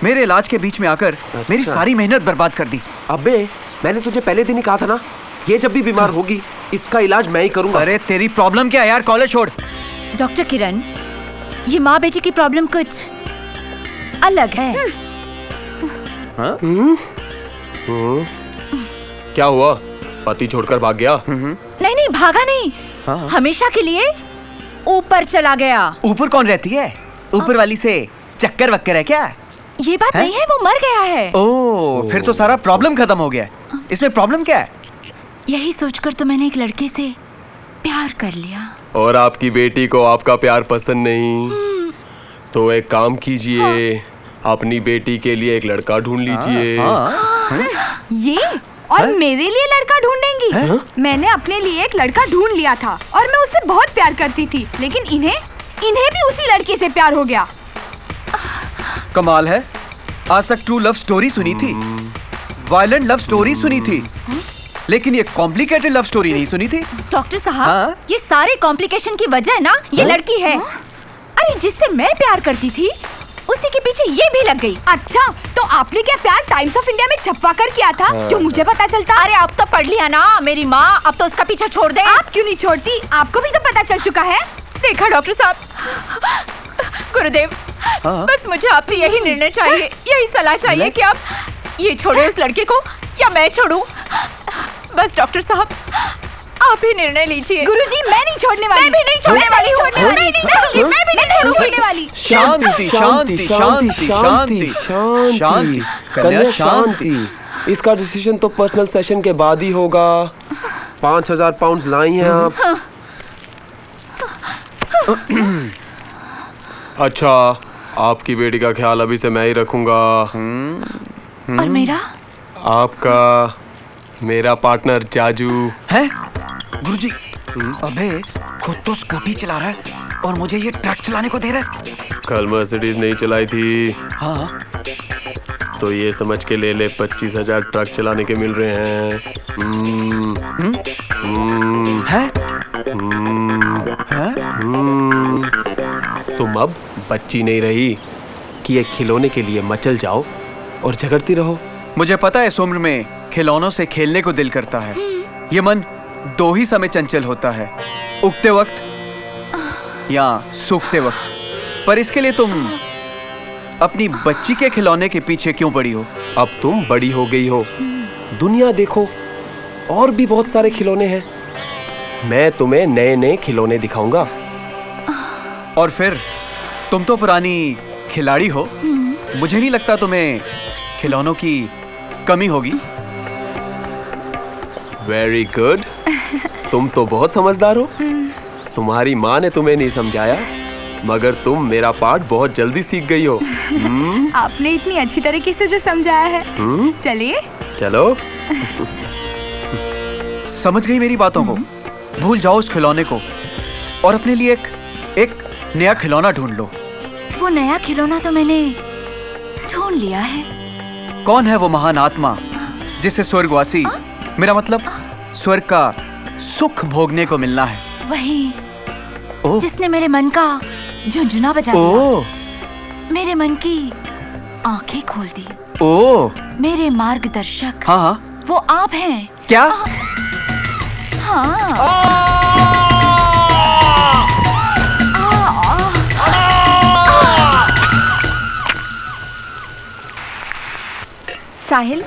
मेरे इलाज के बीच में आकर मेरी सारी मेहनत बर्बाद कर दी। अबे, मैंने तुझे पहले दिन ही कहा था ना, ये जब भी बीमार होगी इसका इलाज मैं ही करूंगा। अरे तेरी प्रॉब्लम क्या है यार? कॉलेज छोड़। डॉक्टर किरण, ये माँ बेटी की प्रॉब्लम कुछ अलग है। क्या हुआ? पति छोड़कर भाग गया? नहीं नहीं, भागा नहीं। हाँ। हमेशा के लिए ऊपर चला गया। ऊपर कौन रहती है? ऊपर वाली से चक्कर वक्कर है क्या? ये बात नहीं है, वो मर गया है। ओह, फिर तो सारा प्रॉब्लम खत्म हो गया। इसमें प्रॉब्लम क्या है? यही सोचकर तो मैंने एक लड़के से प्यार कर लिया। और आपकी बेटी को आपका प्यार पसंद नहीं, तो एक काम कीजिए, अपनी बेटी के लिए एक लड़का ढूंढ लीजिए। ये और मेरे लिए लड़का ढूंढेंगी? मैंने अपने लिए एक लड़का ढूंढ लिया था और मैं उससे बहुत प्यार करती थी, लेकिन इन्हें भी उसी लड़के से प्यार हो गया। कमाल है, आज तक ट्रू लव स्टोरी सुनी थी, वायलेंट लव स्टोरी सुनी थी, लेकिन ये कॉम्प्लिकेटेड लव स्टोरी नहीं सुनी थी। डॉक्टर साहब, हाँ? ये सारे कॉम्प्लिकेशन की वजह ना ये लड़की है। अरे जिससे मैं प्यार करती थी उसी के पीछे ये भी लग गई। अच्छा, तो आपने क्या प्यार टाइम्स ऑफ इंडिया में छपवा कर किया था जो मुझे पता चलता? अरे अब तो पढ़ लिया ना मेरी माँ, अब तो उसका पीछा छोड़ दे। आप क्यों नहीं छोड़ती? आपको भी तो पता चल चुका है। देखा डॉक्टर साहब, गुरुदेव, बस मुझे आपसे यही निर्णय चाहिए, यही सलाह चाहिए कि आप ये छोड़े उस लड़के को या मैं छोड़ूं। बस डॉक्टर साहब, आप ही निर्णय लीजिए। गुरुजी, मैं नहीं छोड़ने वाली। मैं भी नहीं छोड़ने वाली हूँ। मैं भी नहीं छोड़ने वाली। शांति शांति शांति शांति शांति कन्या शांति। इसका डिसीजन तो पर्सनल सेशन के बाद ही होगा। 5,000 पाउंड लाई हैं आप। अच्छा, आपकी बेटी का ख्याल अभी से मैं ही रखूंगा। और मेरा? आपका मेरा पार्टनर जाजू है। गुरुजी, अबे खुद तो स्कूटी चला रहा है और मुझे ये ट्रक चलाने को दे रहा है। कल मर्सिडीज नहीं चलाई थी हाँ तो ये समझ के ले ले 25,000 ट्रक चलाने के मिल रहे हैं। हैं? तुम अब बच्ची नहीं रही कि एक खिलौने के लिए मचल जाओ और झगड़ती रहो। मुझे पता है इस उम्र में खिलौनों से खेलने को दिल करता है। ये मन दो ही समय चंचल होता है, उगते वक्त या सूखते वक्त। पर इसके लिए तुम अपनी बच्ची के खिलौने के पीछे क्यों पड़ी हो? अब तुम बड़ी हो गई हो, दुनिया देखो, और भी बहुत सारे खिलौने हैं। मैं तुम्हें नए नए खिलौने दिखाऊंगा। और फिर तुम तो पुरानी खिलाड़ी हो, मुझे नहीं लगता तुम्हें खिलौनों की कमी होगी। वेरी गुड, तुम तो बहुत समझदार हो। तुम्हारी माँ ने तुम्हें नहीं समझाया, मगर तुम मेरा पाठ बहुत जल्दी सीख गई हो। आपने इतनी अच्छी तरीके से जो समझाया है। चलिए चलो। समझ गई मेरी बातों को? भूल जाओ उस खिलौने को और अपने लिए एक नया खिलौना ढूंढ लो। वो नया खिलौना तो मैंने ढूंढ लिया है। कौन है वो महान आत्मा जिसे स्वर्गवासी, मेरा मतलब स्वर्ग का सुख भोगने को मिलना है? वही जिसने मेरे मन का झुंझुना बजा दिया, मेरे मन की आंखें खोल दी। मेरे मार्गदर्शक। हाँ वो आप हैं। क्या? साहिल,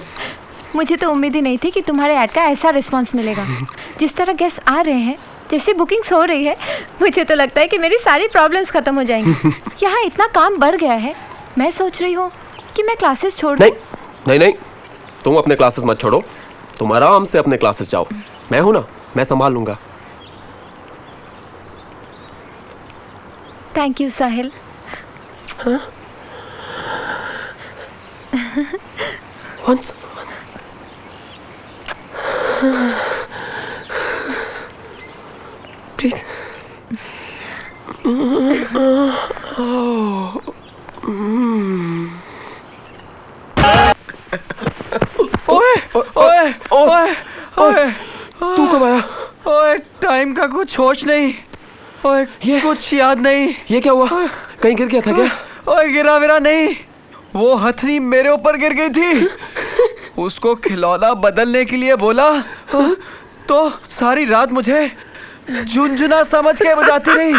मुझे तो उम्मीद ही नहीं थी कि तुम्हारे ऐड का ऐसा रिस्पांस मिलेगा। जिस तरह गेस्ट आ रहे हैं, जैसे बुकिंग्स हो रही है, मुझे तो लगता है कि मेरी सारी प्रॉब्लम्स खत्म हो जाएंगी। यहाँ इतना काम बढ़ गया है, मैं सोच रही हूँ कि मैं क्लासेस छोड़ दूँ। नहीं, तुम अपने क्लासेस मत छोड़ो, तुम आराम से अपने क्लासेस जाओ। मैं हूं ना, मैं संभाल लूंगा। Thank you Sahil. प्लीज। ओए, तू कब आया? ओए, टाइम का कुछ होश नहीं। ओए, ये कुछ याद नहीं। ये क्या हुआ? कहीं गिर गया था क्या? ओए, गिरा विरा नहीं, वो हथनी मेरे ऊपर गिर गई थी। उसको खिलौना बदलने के लिए बोला तो सारी रात मुझे झुंझुना समझ के बजाती रही।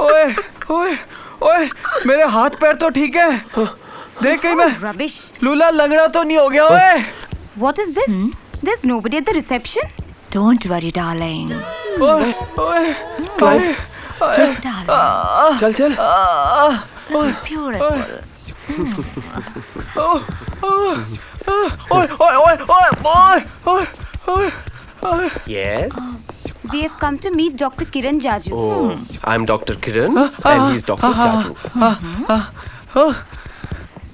ओए, ओए, ओए, मेरे हाथ पैर तो ठीक है। देख कहीं मैं रबिश। लूला लंगड़ा तो नहीं हो गया? ओए, What is this? There's nobody at the reception. Don't worry, darling. ओए, ओए, चल चल। Beautiful. Yes. We have come to meet Dr. Kiran Jaju. Oh, I'm Dr. Kiran and he's Dr. Jaju.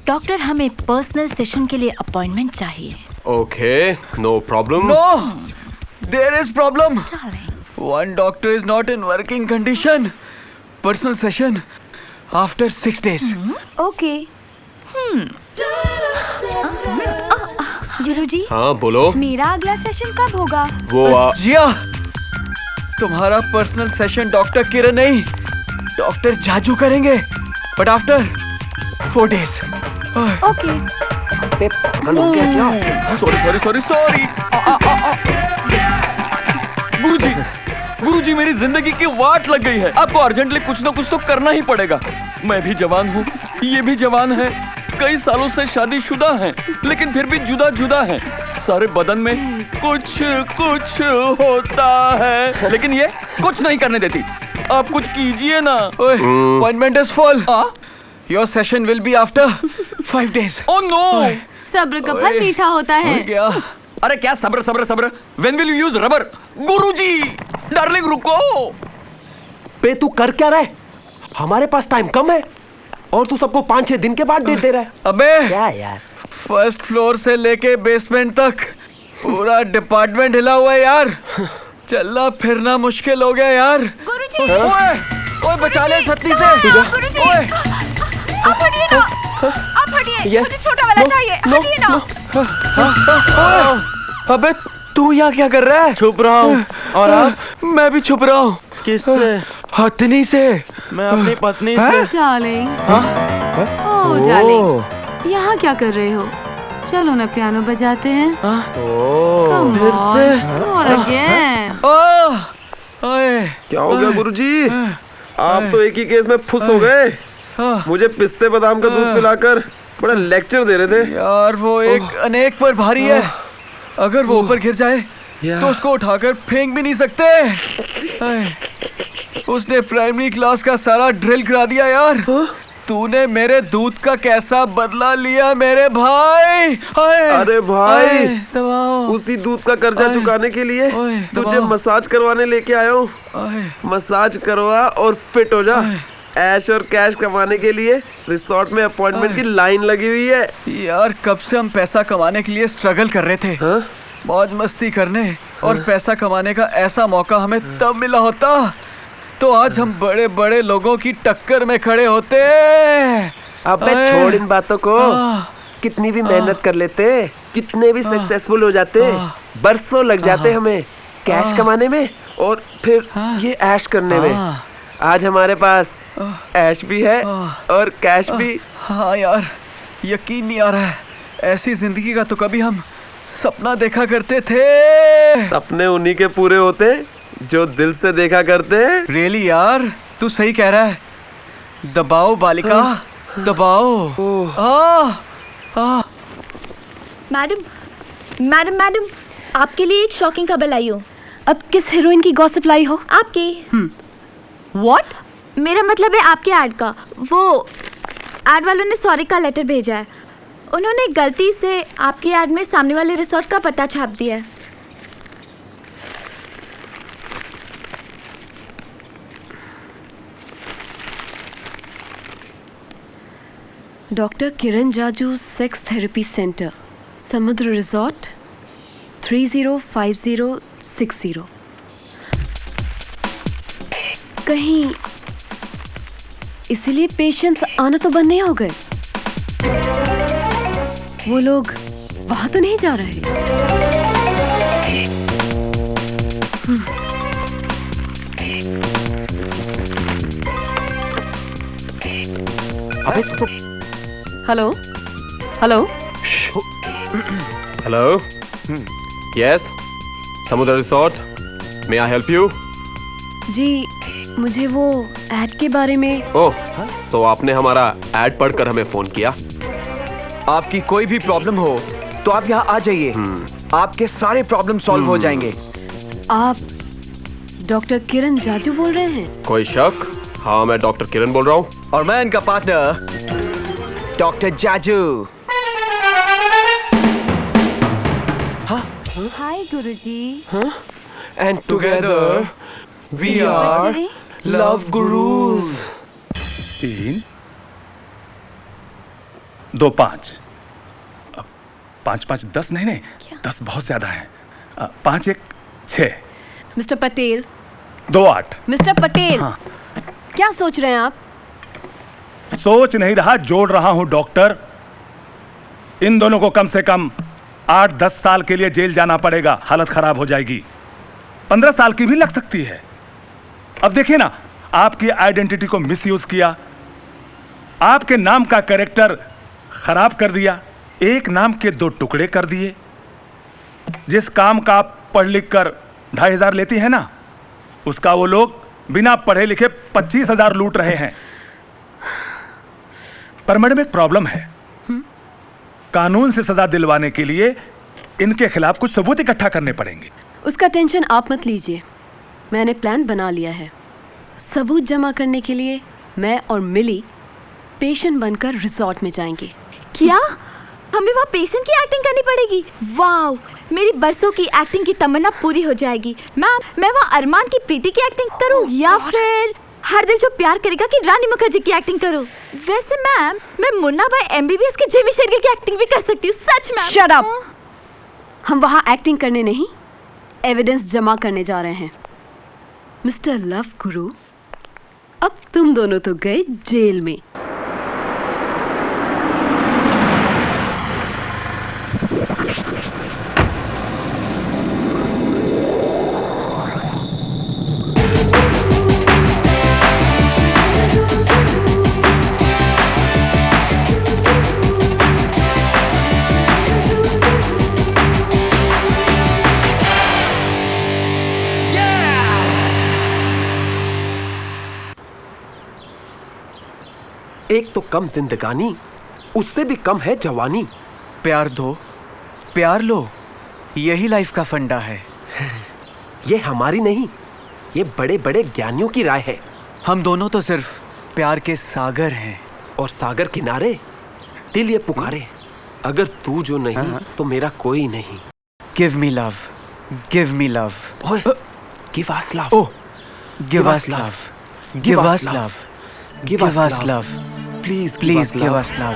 Doctor, हमें पर्सनल सेशन के लिए appointment चाहिए। Okay, no problem. No, there is problem. One doctor is not in working condition. Personal session after 6 days. Okay. Julu जी। हाँ बोलो। मेरा अगला session कब होगा? वो जिया, तुम्हारा पर्सनल सेशन डॉक्टर किरण नहीं, डॉक्टर जाजू करेंगे, but after 4 days. Okay. Sorry. Guruji, मेरी जिंदगी की वाट लग गई है। आपको अर्जेंटली कुछ ना कुछ तो करना ही पड़ेगा। मैं भी जवान हूँ, ये भी जवान है, कई सालों से शादीशुदा हैं, लेकिन फिर भी जुदा है। सारे बदन में कुछ होता है, लेकिन ये कुछ नहीं करने देती। आप कुछ कीजिए ना। Appointment is full. Your session will be after 5 days. Oh no! सब्र का फल मीठा होता है। क्या? अरे क्या सब्र? When will you use rubber? Guruji, darling रुको। पे तू कर क्या रहा है? हमारे पास टाइम कम है और तू सबको 5-6 दिन के बाद डेट दे रहा है। अबे क्या यार? फर्स्ट फ्लोर से लेके बेसमेंट तक पूरा डिपार्टमेंट हिला हुआ है यार। चलना फिरना मुश्किल हो गया यार। गुरुजी। ओए बचा ले छतरी से। ओए आप हटिए ना, आप हटिए, मुझे छोटा वाला चाहिए, हटिए ना। अबे तू यहाँ क्या कर रहा है? छुप रहा हूँ। और आप? मैं भी छुप रहा हूँ। किससे? हथनी से। मैं अपनी पत्नी से। डार्लिंग, ओह डार्लिंग, यहाँ क्या कर रहे हो? चलो ना पियानो बजाते हैं। Come फिर on, से? not again. क्या हो गया गुरुजी? आप तो एक ही केस में फुस हो गए। मुझे पिस्ते बादाम का दूध पिलाकर बड़ा लेक्चर दे रहे थे। यार वो एक अनेक पर भारी है। अगर वो ऊपर गिर जाए तो उसको उठाकर फेंक भी नहीं सकते। उसने प्राइमरी क्लास का सारा ड्रिल करा दिया यार। तूने मेरे दूध का कैसा बदला लिया मेरे भाई? अरे भाई, दबाओ। उसी दूध का कर्जा चुकाने के लिए तुझे मसाज करवाने लेके आया हूँ। मसाज करवा और फिट हो जा। ऐश और कैश कमाने के लिए रिसोर्ट में अपॉइंटमेंट की लाइन लगी हुई है। यार कब से हम पैसा कमाने के लिए स्ट्रगल कर रहे थे। मौज मस्ती करने और पैसा कमाने का ऐसा मौका हमें तब मिला होता तो आज हम बड़े बड़े लोगों की टक्कर में खड़े होते। अबे छोड़ इन बातों को। कितनी भी मेहनत कर लेते, कितने भी सक्सेसफुल हो जाते, बरसों लग जाते हमें कैश कमाने में और फिर ये ऐश करने में। आज हमारे पास ऐश भी है और कैश भी। हाँ यार, यकीन नहीं आ रहा है। ऐसी जिंदगी का तो कभी हम सपना देखा करते थे। सपने उन्हीं के पूरे होते जो दिल से देखा करते। रियली यार, तू सही कह रहा है। दबाओ बालिका, दबाओ। मैडम मैडम मैडम, आपके लिए एक शॉकिंग खबर लाई हूँ। अब किस हीरोइन की गॉसिप लाई हो? आपकी। What? मेरा मतलब है आपके ऐड का। वो ऐड वालों ने सॉरी का लेटर भेजा है। उन्होंने गलती से आपके ऐड में सामने वाले रिसोर्ट का पता छाप दिया है। डॉक्टर किरण जाजू सेक्स थेरेपी सेंटर, समुद्र रिजॉर्ट, 305060। कहीं इसीलिए पेशेंट्स आना तो बंद नहीं हो गए? वो लोग वहां तो नहीं जा रहे? अबे तो hello hello hello, yes, Samudra resort, may I help you? जी, मुझे वो ऐड के बारे में। ओह, तो आपने हमारा ऐड पढ़कर हमें फोन किया? आपकी कोई भी प्रॉब्लम हो तो आप यहाँ आ जाइए। आपके सारे प्रॉब्लम सॉल्व हो जाएंगे। आप डॉक्टर किरण जाजू बोल रहे हैं? कोई शक? हाँ, मैं डॉक्टर किरण बोल रहा हूँ। और मैं इनका partner doctor Jaju. Hi Guruji. And together we are love gurus. 3 2 5 5 5 10 नहीं 10 बहुत ज्यादा है। 5 1 6। मिस्टर पटेल। 2 8। मिस्टर पटेल। हाँ। क्या सोच रहे हैं आप? सोच नहीं रहा, जोड़ रहा हूं डॉक्टर। इन दोनों को कम से कम 8-10 साल के लिए जेल जाना पड़ेगा। हालत खराब हो जाएगी। 15 साल की भी लग सकती है। अब देखिए ना, आपकी आइडेंटिटी को मिसयूज किया, आपके नाम का कैरेक्टर खराब कर दिया, एक नाम के 2 टुकड़े कर दिए। जिस काम का आप पढ़ लिख कर 2500 लेती है ना, उसका वो लोग बिना पढ़े लिखे 25,000 लूट रहे हैं। पर मैडम एक प्रॉब्लम है। कानून से सजा दिलवाने के लिए इनके खिलाफ कुछ सबूत इकट्ठा करने पड़ेंगे। उसका टेंशन आप मत लीजिए, मैंने प्लान बना लिया है। सबूत जमा करने के लिए मैं और मिली पेशेंट बनकर रिसोर्ट में जाएंगे। क्या हमें वहाँ पेशेंट की एक्टिंग करनी पड़ेगी? वाओ, मेरी बरसों की एक्टिंग की तमन्ना पूरी हो जाएगी। मैम, मैं वहाँ अरमान की प्रीति की एक्टिंग करूँ या फिर हर दिल जो प्यार करेगा की रानी मुखर्जी की एक्टिंग करूँ? वैसे मैम, मैं मुन्ना भाई MBBS के जेबी शेरगिल की एक्टिंग भी कर सकती हूँ। सच मैम। Shut up. हम वहाँ एक्टिंग करने नहीं, एविडेंस जमा करने जा रहे हैं। मिस्टर लव गुरु, अब तुम दोनों तो गए जेल में। एक तो कम जिंदगानी, उससे भी कम है जवानी। प्यार दो, प्यार लो, यही लाइफ का फंडा है। ये हमारी नहीं, ये बड़े बड़े ज्ञानियों की राय है। हम दोनों तो सिर्फ प्यार के सागर हैं। और सागर किनारे दिल ये पुकारे, अगर तू जो नहीं तो मेरा कोई नहीं। Give me love, give me love, give us love, oh give us love, give us love, give us love, please please give us love.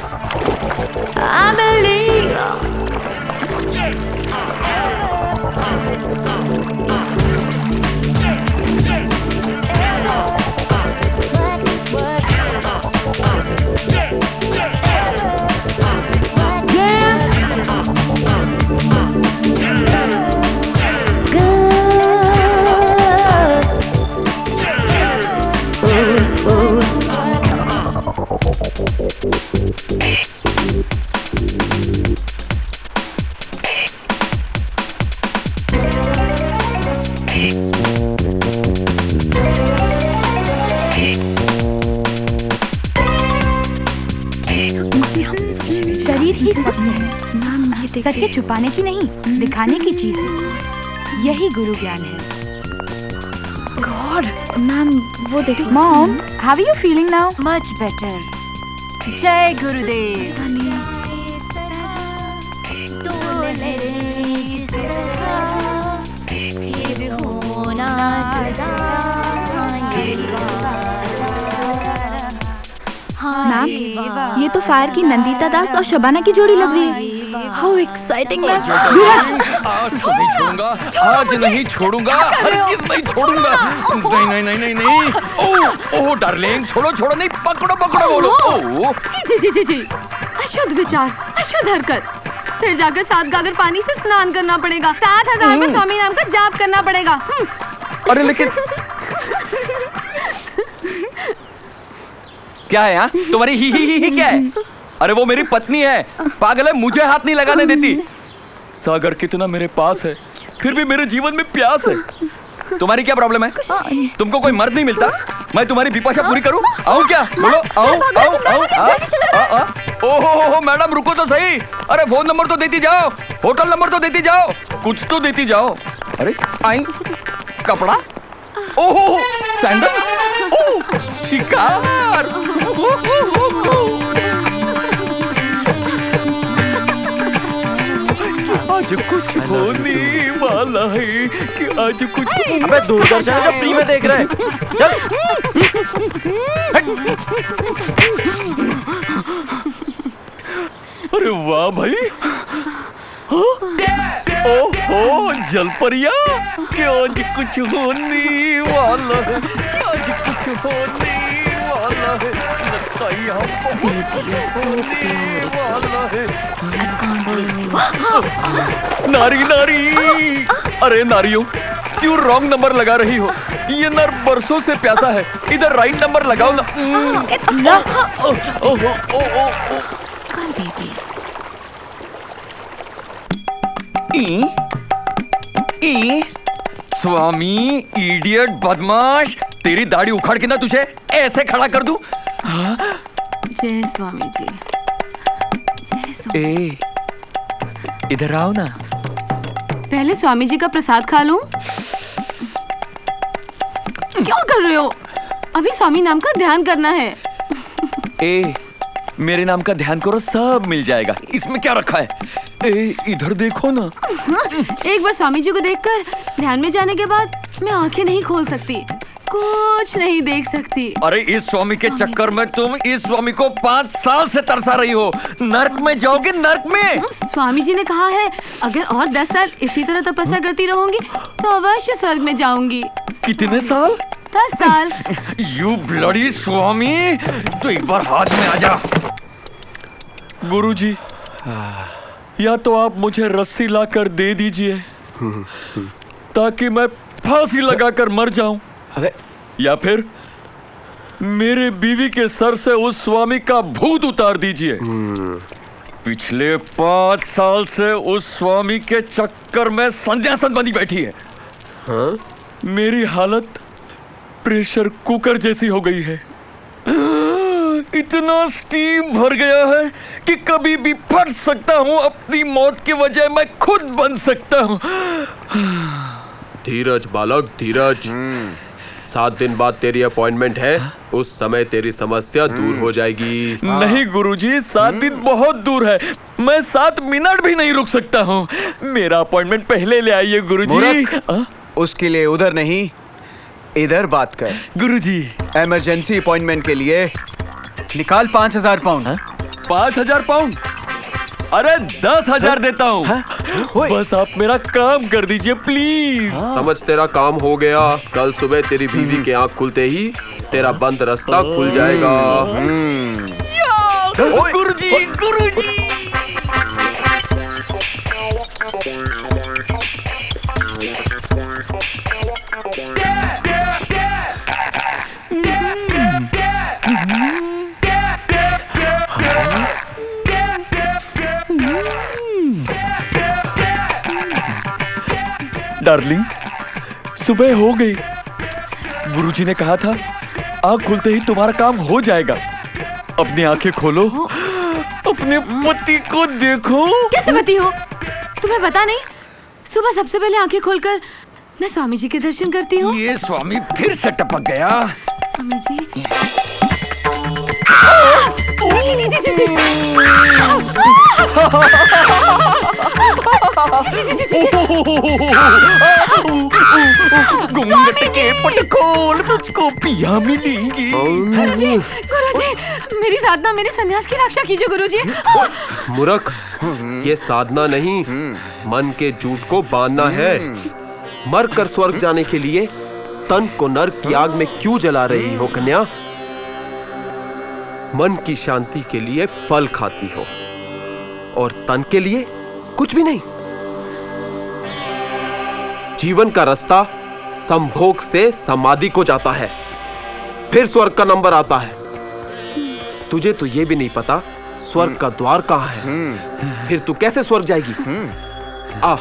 शरीर ही सब है, सत्य छुपाने की नहीं, दिखाने की चीज है। यही गुरु ज्ञान है। गॉड मैम, वो देखो। Mom, how are you feeling now? Much better. जय गुरुदेव। मैम, ये तो फायर की नंदिता दास और शबाना की जोड़ी लग रही है। How exciting ma'am. आज तो नहीं छोड़ूंगा, आज नहीं छोड़ूंगा, हरगिज़ नहीं छोड़ूंगा। नहीं नहीं नहीं नहीं नहीं। ओह ओह डार्लिंग, छोड़ो छोड़ो नहीं, पकड़ो पकड़ो बोलो। ओह जी जी जी जी, अशुद्ध विचार, अशुद्ध हरकत। फिर जाकर 7 गागर पानी से स्नान करना पड़ेगा, 7000 पर स्वामी नाम का जाप करना पड़ेगा। अरे लेकिन क्या है यहाँ? तुम्हारी ही क्या है? अरे वो मेरी पत्नी है, पागल है, मुझे हाथ नहीं लगाने देती। सागर कितना मेरे पास है, फिर भी मेरे जीवन में प्यास है। तुम्हारी क्या प्रॉब्लम है? तुमको कोई मर्द नहीं मिलता? मैं तुम्हारी पिपाशा पूरी करूं? आऊं क्या? बोलो आओ। ओहो मैडम रुको तो सही। अरे फोन नंबर तो देती जाओ, होटल नंबर तो देती जाओ, कुछ तो देती जाओ। अरे आई कपड़ा, ओहो सैंडल, ओह शिकार। आज कुछ होने वाला है कि आज कुछ। अबे दूरदर्शन जो फ्री में देख रहे हैं, चल। अरे वाह भाई, ओहो जलपरिया, क्या आज कुछ होने वाला है, क्या आज कुछ होने वाला है, लगता है यहाँ बहुत कुछ होने वाला है। नारी नारी, अरे नारियों क्यों रॉन्ग नंबर लगा रही हो? ये नर बरसों से प्यासा है, इधर राइट नंबर लगाओ ना। स्वामी इडियट बदमाश, तेरी दाढ़ी उखाड़ के ना तुझे ऐसे खड़ा कर दूं। जय स्वामी जी, जय स्वामी। ए, इधर आओ ना। पहले स्वामी जी का प्रसाद खा लूं। क्या कर रहे हो? अभी स्वामी नाम का ध्यान करना है। ए, मेरे नाम का ध्यान करो, सब मिल जाएगा। इसमें क्या रखा है? ए, इधर देखो ना। एक बार स्वामी जी को देखकर ध्यान में जाने के बाद मैं आंखें नहीं खोल सकती, कुछ नहीं देख सकती। अरे इस स्वामी के चक्कर में तुम इस स्वामी को 5 साल से तरसा रही हो। नर्क में जाओगे, नर्क में। स्वामी जी ने कहा है अगर और 10 साल इसी तरह तपस्या करती रहूंगी तो अवश्य स्वर्ग में जाऊंगी। कितने साल? 10 साल। यू ब्लडी स्वामी, तो एक बार हाथ में आ जा। गुरुजी, या तो आप मुझे रस्सी लाकर दे दीजिए ताकि मैं फांसी लगाकर मर जाऊं, या फिर मेरे बीवी के सर से उस स्वामी का भूत उतार दीजिए। पिछले 5 साल से उस स्वामी के चक्कर में संध्यासन बनी बैठी है। मेरी हालत प्रेशर कुकर जैसी हो गई है। इतना स्टीम भर गया है कि कभी भी फट सकता हूँ। अपनी मौत की वजह मैं खुद बन सकता हूँ। धीरज बालक, धीरज। 7 दिन बाद तेरी अपॉइंटमेंट है, उस समय तेरी समस्या दूर हो जाएगी। नहीं गुरुजी, 7 दिन बहुत दूर है। मैं 7 मिनट भी नहीं रुक सकता हूँ। मेरा अपॉइंटमेंट पहले ले आइए गुरुजी। उसके लिए उधर नहीं, इधर बात कर। गुरुजी, इमरजेंसी अपॉइंटमेंट के लिए निकाल 5000 पाउंड। 5000 पाउंड? अरे 10,000 देता हूँ। बस आप मेरा काम कर दीजिए प्लीज। समझ, तेरा काम हो गया। कल सुबह तेरी बीवी की आंख खुलते ही तेरा बंद रास्ता खुल जाएगा। गुरुजी, गुरुजी। डार्लिंग, सुबह हो गई। गुरुजी ने कहा था आँख खुलते ही तुम्हारा काम हो जाएगा। अपनी आंखें खोलो, अपने पति को देखो। कैसे पति हो? तुम्हें पता नहीं? सुबह सबसे पहले आंखें खोलकर मैं स्वामी जी के दर्शन करती हूँ। ये स्वामी फिर से टपक गया। स्वामी जी। घूंघट के पटखोल तुझको पिया मिलेंगी। गुरुजी, गुरुजी, मेरी साधना, मेरे सन्यास की रक्षा कीजिए गुरुजी। मूर्ख, ये साधना नहीं, मन के झूठ को बांधना है। मर कर स्वर्ग जाने के लिए तन को नरक की आग में क्यों जला रही हो कन्या? मन की शांति के लिए फल खाती हो और तन के लिए कुछ भी नहीं। जीवन का रास्ता संभोग से समाधि को जाता है, फिर स्वर्ग का नंबर आता है। तुझे तो ये भी नहीं पता स्वर्ग का द्वार कहाँ है। फिर तू कैसे स्वर्ग जाएगी? आ,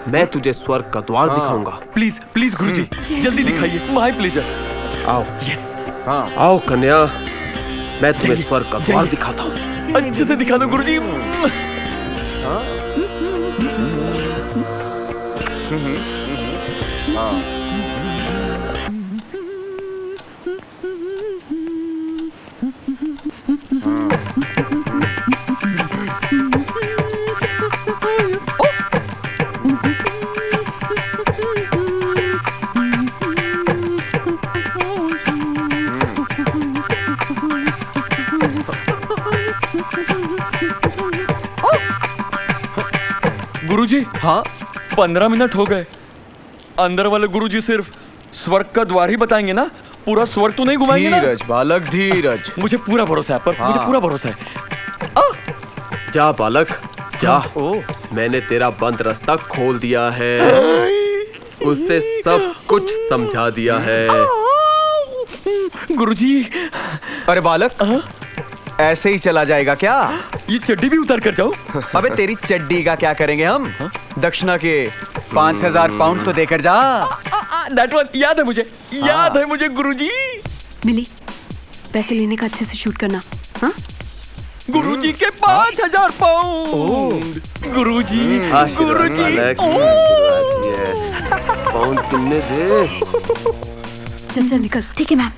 मैं तुझे स्वर्ग का द्वार दिखाऊंगा। प्लीज प्लीज गुरुजी, जल्दी दिखाइए। My pleasure. आओ। यस। आओ कन्या, मैं तुम्हें स्वर्ग का द्वार दिखाता हूँ। अच्छे से दिखा दो गुरुजी। गुरुजी, हाँ 15 मिनट हो गए। अंदर वाले गुरुजी सिर्फ स्वर्ग का द्वार ही बताएंगे ना, पूरा स्वर्ग तो नहीं घुमाएंगे ना? धीरज बालक, धीरज। मुझे पूरा भरोसा है, पर मुझे पूरा भरोसा है। जा बालक, जा। मैंने तेरा बंद रास्ता खोल दिया है, उससे सब कुछ समझा दिया है। गुरुजी। अरे बालक, ऐसे ही चला जाएगा क्या? ये चड्डी भी उतार कर जाओ। अबे तेरी चड्डी का क्या करेंगे हम? दक्षिणा के 5000 पाउंड तो देकर जा। दैट वन याद है मुझे, याद है मुझे गुरुजी। मिली, पैसे लेने का अच्छे से शूट करना। हाँ? गुरुजी के 5000 पाउंड। गुरुजी, गुरुजी। पाउंड कितने थे? चल चल निकल। ठीक है मैम।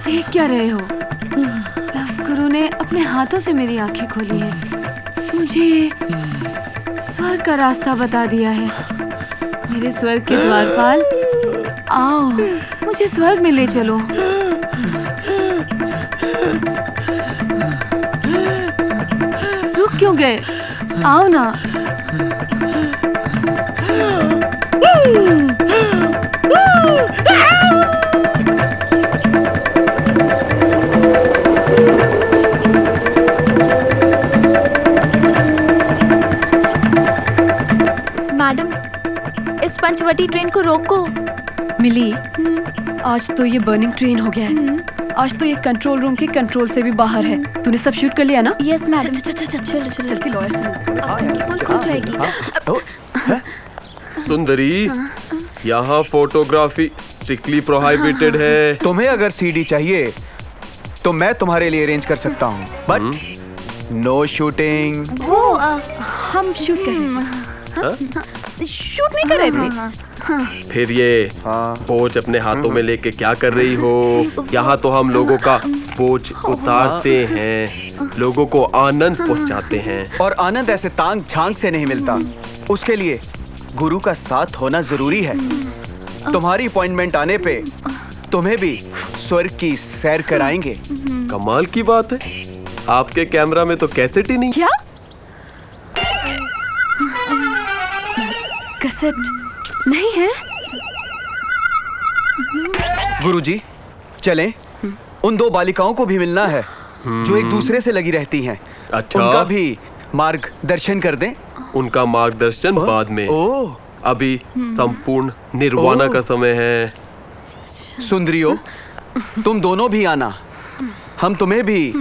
देख क्या रहे हो? लव गुरु ने अपने हाथों से मेरी आंखें खोली है, मुझे स्वर्ग का रास्ता बता दिया है। मेरे स्वर्ग के द्वारपाल, आओ मुझे स्वर्ग में ले चलो। रुक क्यों गए? आओ ना। मैडम, इस पंचवटी ट्रेन को रोको। मिली, आज तो ये बर्निंग ट्रेन हो गया है। आज तो ये कंट्रोल रूम के कंट्रोल से भी बाहर है। तूने सब शूट कर लिया ना? Yes madam. चलो चल के लॉयर से पोल खुल जाएगी। सुंदरी, यहाँ फोटोग्राफी स्ट्रिक्टली प्रोहिबिटेड है। तुम्हें अगर सीडी चाहिए तो मैं तुम्हारे लिए अरेंज कर सकता हूँ, बट नो शूटिंग। वो हम शूट कर रहे थे। शूट नहीं कर रहे थे। फिर ये बोझ अपने हाथों में लेके क्या कर रही हो? यहाँ तो हम लोगों का बोझ उतारते हैं, लोगों को आनंद पहुँचाते हैं। और आनंद ऐसे तांग झांक से नहीं मिलता, उसके लिए गुरु का साथ होना जरूरी है। तुम्हारी अपॉइंटमेंट आने पे तुम्हें भी स्वर्ग की सैर कराएंगे। कमाल की बात है, आपके कैमरा में तो कैसेट ही नहीं। क्या? कैसेट नहीं है? गुरुजी, चलें। उन दो बालिकाओं को भी मिलना है जो एक दूसरे से लगी रहती हैं। अच्छा। उनका भी मार्गदर्शन कर दें। उनका मार्गदर्शन बाद में। अभी संपूर्ण निर्वाणा का समय है। सुंदरियो, तुम दोनों भी आना, हम तुम्हें भी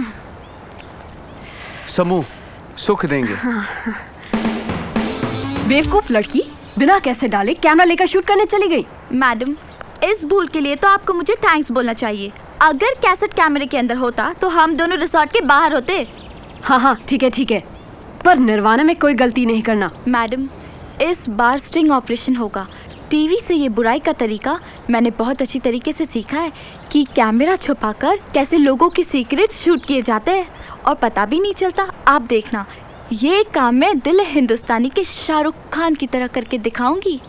समूह सुख देंगे। बेवकूफ लड़की, बिना कैसे डाले कैमरा लेकर शूट करने चली गई। मैडम, इस भूल के लिए तो आपको मुझे थैंक्स बोलना चाहिए। अगर कैसेट कैमरे के अंदर होता तो हम दोनों रिसोर्ट के बाहर होते। हाँ ठीक है, पर निर्वाणा में कोई गलती नहीं करना। मैडम, इस बार स्ट्रिंग ऑपरेशन होगा। टीवी से ये बुराई का तरीका मैंने बहुत अच्छी तरीके से सीखा है कि कैमरा छुपाकर कैसे लोगों की सीक्रेट शूट किए जाते हैं और पता भी नहीं चलता। आप देखना, ये काम मैं दिल हिंदुस्तानी के शाहरुख खान की तरह करके दिखाऊंगी।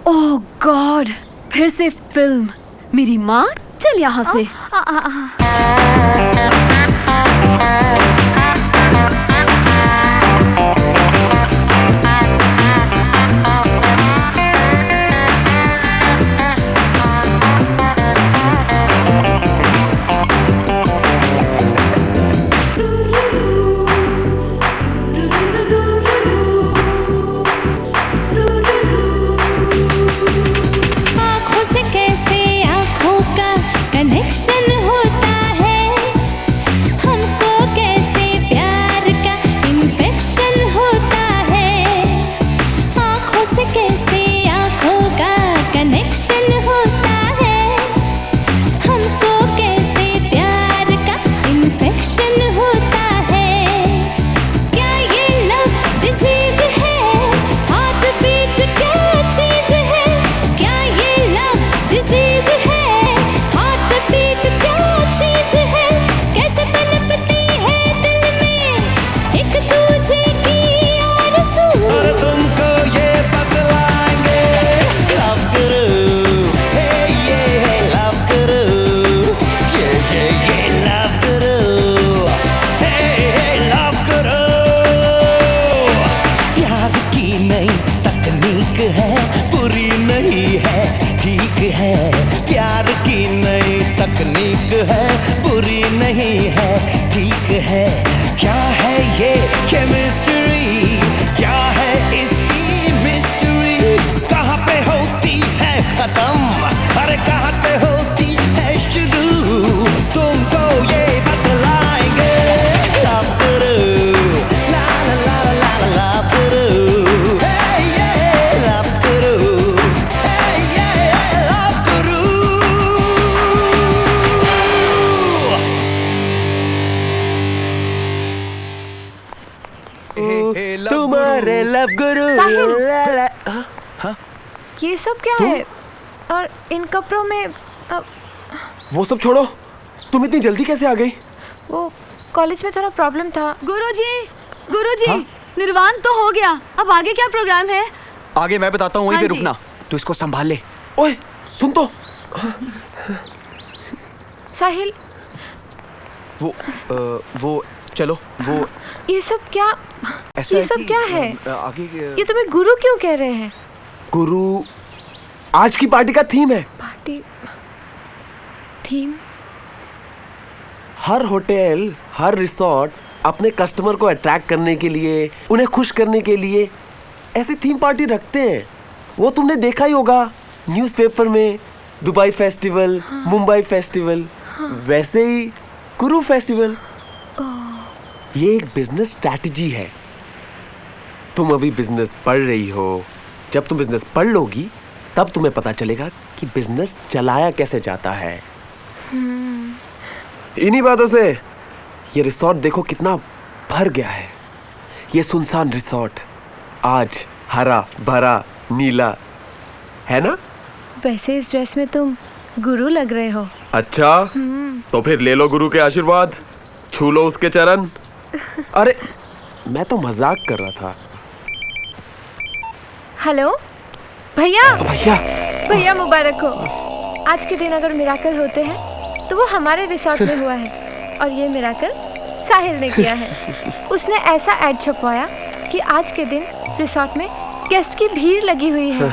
ओह गॉड, फिर से फिल्म। मेरी माँ, चल यहाँ से। तकनीक है, बुरी नहीं है, ठीक है। क्या है ये केमिस्ट्री, क्या है इसकी मिस्ट्री? कहाँ पे होती है खत्म, अरे कहाँ से होती है शुरू? तुमको ये बतलाएंगे। लव गुरु, ला ला ला ला ला ला गुरु, हे ये लव गुरु, हे ये लव गुरु। तुम्हारे लव गुरु। ये सब क्या है? और इन कपड़ों में वो सब छोड़ो, तुम इतनी जल्दी कैसे आ गई? वो कॉलेज में थोड़ा प्रॉब्लम था। गुरुजी, निर्वाण तो हो गया, अब आगे क्या प्रोग्राम है? आगे मैं बताता हूँ, वहीं पे रुकना। तू इसको संभाल ले। ओए सुन तो। साहिल, वो चलो, वो ये सब क्या? ऐसा ये है सब कि, क्या है? आगे ये तुम्हें गुरु क्यों कह रहे हैं? गुरु आज की पार्टी का थीम है। Party theme? हर होटल, हर रिसोर्ट अपने कस्टमर को अट्रैक्ट करने के लिए, उन्हें खुश करने के लिए ऐसी थीम पार्टी रखते हैं। वो तुमने देखा ही होगा न्यूज़पेपर में, दुबई फेस्टिवल, मुंबई फेस्टिवल, वैसे ही गुरु फेस्टिवल। ये एक बिजनेस स्ट्रैटेजी है। तुम अभी बिजनेस पढ़ रही हो, जब तुम बिजनेस पढ़ लोगी तब तुम्हें पता चलेगा कि बिजनेस चलाया कैसे जाता है। इन्हीं बातों से ये रिसोर्ट देखो कितना भर गया है। ये सुनसान रिसोर्ट आज हरा भरा नीला है ना? वैसे इस ड्रेस में तुम गुरु लग रहे हो। अच्छा, तो फिर ले लो गुरु के आशीर्वाद, छू लो उसके चरण। अरे मैं तो मजाक कर रहा था। हेलो भैया। भैया भैया मुबारक हो। आज के दिन अगर मिराकल होते हैं तो वो हमारे रिसोर्ट में हुआ है, और ये मिराकल साहिल ने किया है। उसने ऐसा ऐड छपवाया कि आज के दिन रिसोर्ट में गेस्ट की भीड़ लगी हुई है।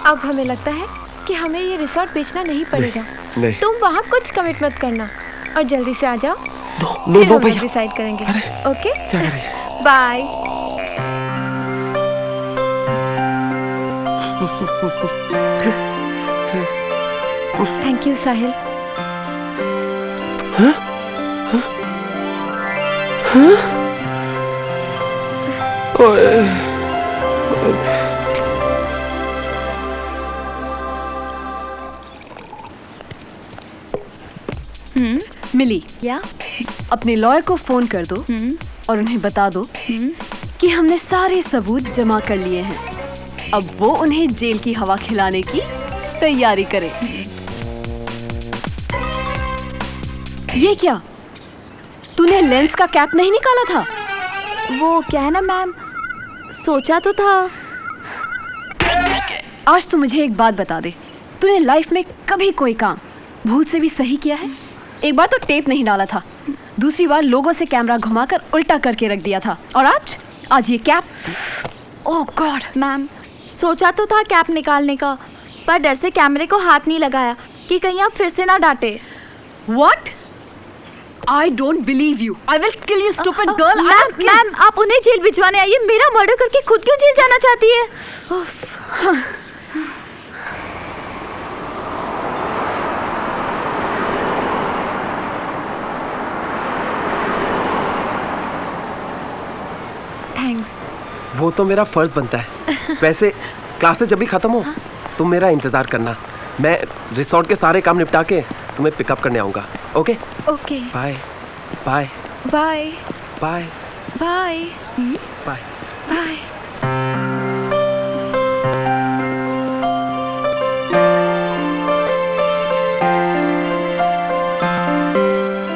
अब हमें लगता है कि हमें ये रिसोर्ट बेचना नहीं पड़ेगा। नहीं। तुम वहाँ कुछ कमिट मत करना और जल्दी से आ जाओ। नो फिर हम भैया। डिसाइड करेंगे। Okay, bye. Thank you Sahil. Mili, या अपने लॉयर को फोन कर दो और उन्हें बता दो कि हमने सारे सबूत जमा कर लिए हैं। अब वो उन्हें जेल की हवा खिलाने की तैयारी करे। ये क्या? तूने लेंस का कैप नहीं निकाला था? वो क्या है ना मैम, सोचा तो था। आज तू मुझे एक बात बता दे, तूने लाइफ में कभी कोई काम भूत से भी सही किया है? एक बार तो टेप नहीं डाला था, दूसरी बार लोगों से कैमरा घुमाकर उल्टा करके रख दिया था, और आज ये कैप। ओह गॉड। मैम सोचा तो था कैप निकालने का, पर डर से कैमरे को हाथ नहीं लगाया कि कहीं आप फिर से ना डांटे। What? I don't believe you. I will kill you, stupid girl. Ma'am आप उन्हें जेल भिजवाने आइए, मेरा मर्डर करके खुद क्यों जेल जाना चाहती है? थैंक्स। वो तो मेरा फर्ज बनता है। वैसे क्लासेस जब भी खत्म हो तुम मेरा इंतजार करना, मैं रिसोर्ट के सारे काम निपटा के तुम्हें पिकअप करने आऊंगा। Okay okay, bye bye bye bye bye bye bye.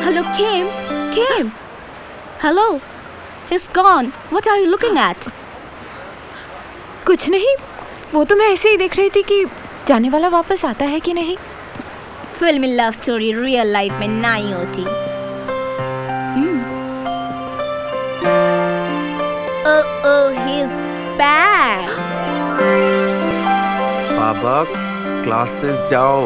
Hello, Kim. Kim. Hello. He's gone. What are you looking at? कुछ नहीं, वो तो मैं ऐसे ही देख रही थी कि जाने वाला वापस आता है कि नहीं। फिल्मी लव स्टोरी रियल लाइफ में नहीं होती। Oh, he's back. बाबा क्लासेस जाओ।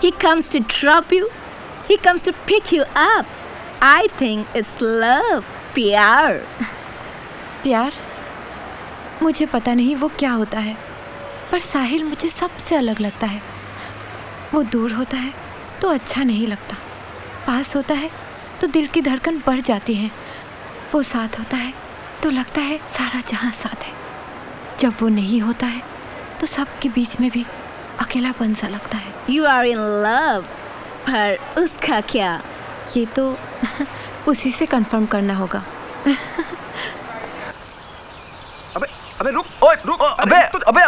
He comes to drop you. He comes to pick you up. I think it's love, प्यार। प्यार? मुझे पता नहीं वो क्या होता है, पर साहिल मुझे सबसे अलग लगता है। वो दूर होता है तो अच्छा नहीं लगता, पास होता है तो दिल की धड़कन बढ़ जाती है। वो साथ होता है तो लगता है सारा जहां साथ है। जब वो नहीं होता है तो सबके बीच में भी अकेलापन सा लगता है। You are in love, पर उसका क्या? ये तो उसी से कंफर्म करना होगा। अबे रुक, ओए रुक, अबे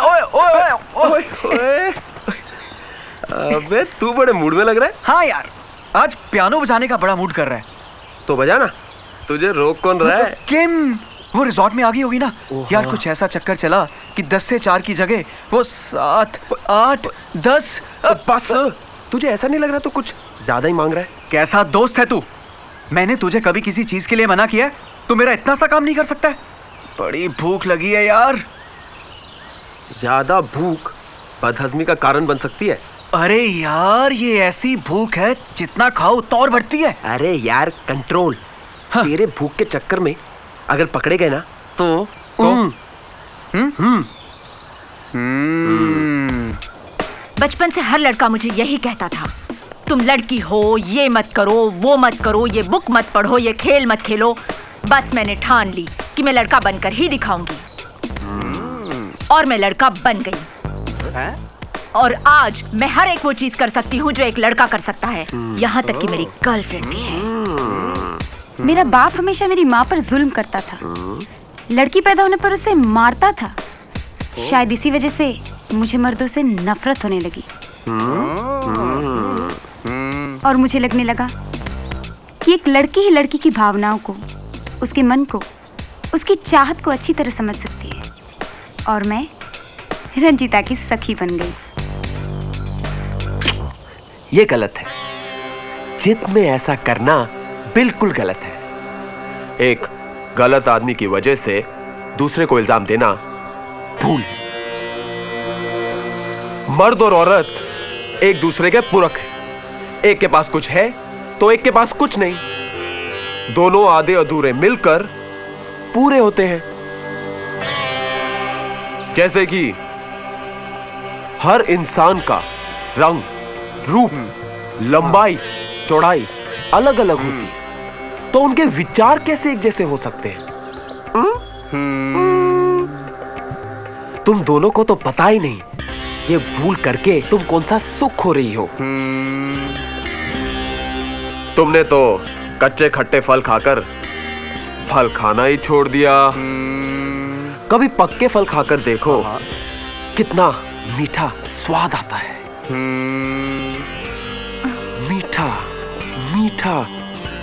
ओए। अबे तू बड़े मूड में लग रहा है। हाँ यार, आज पियानो बजाने का बड़ा मूड कर रहा है। तो बजा ना, तुझे रोक कौन रहा है? किम वो रिजॉर्ट में आ गई होगी ना यार। कुछ ऐसा चक्कर चला कि 10 से 4 की जगह वो 7, 8, 10। बस तुझे ऐसा नहीं लग रहा तो कुछ ज्यादा ही मांग रहा है? कैसा दोस्त है तू? मैंने तुझे कभी किसी चीज के लिए मना किया है? तू मेरा इतना सा काम नहीं कर सकता है? बड़ी भूख लगी है यार। ज्यादा भूख बदहजमी का कारण बन सकती है। अरे यार, ये ऐसी भूख है जितना खाओ उतना और बढ़ती है। अरे यार कंट्रोल। हाँ। तेरे भूख के चक्कर में अगर पकड़े गए ना तो बचपन से हर लड़का मुझे यही कहता था, तुम लड़की हो, ये मत करो, वो मत करो, ये बुक मत पढ़ो, ये खेल मत खेलो। बस मैंने ठान ली कि मैं लड़का बनकर ही दिखाऊंगी। और मैं लड़का बन गई। और आज मैं हर एक वो चीज कर सकती हूँ जो एक लड़का कर सकता है, यहाँ तक कि मेरी गर्लफ्रेंड भी है। मेरा बाप हमेशा मेरी माँ पर जुल्म करता था, लड़की पैदा होने पर उसे मारता था। शायद इसी वजह से मुझे मर्दों से नफरत होने लगी। और मुझे लगने लगा कि एक लड़की ही लड़की की भावनाओं को, उसके मन को, उसकी चाहत को अच्छी तरह समझ सकती है। और मैं रंजीता की सखी बन गई। ये गलत है। जिद में ऐसा करना बिल्कुल गलत है। एक गलत आदमी की वजह से दूसरे को इल्जाम देना भूल है। मर्द और औरत एक दूसरे के पूरक है। एक के पास कुछ है तो एक के पास कुछ नहीं। दोनों आधे अधूरे मिलकर पूरे होते हैं। जैसे कि हर इंसान का रंग, रूप, लंबाई, चौड़ाई अलग अलग होती है, तो उनके विचार कैसे एक जैसे हो सकते हैं? तुम दोनों को तो पता ही नहीं ये भूल करके तुम कौन सा सुख खो रही हो। तुमने तो कच्चे खट्टे फल खाकर फल खाना ही छोड़ दिया। कभी पक्के फल खाकर देखो कितना मीठा स्वाद आता है। मीठा मीठा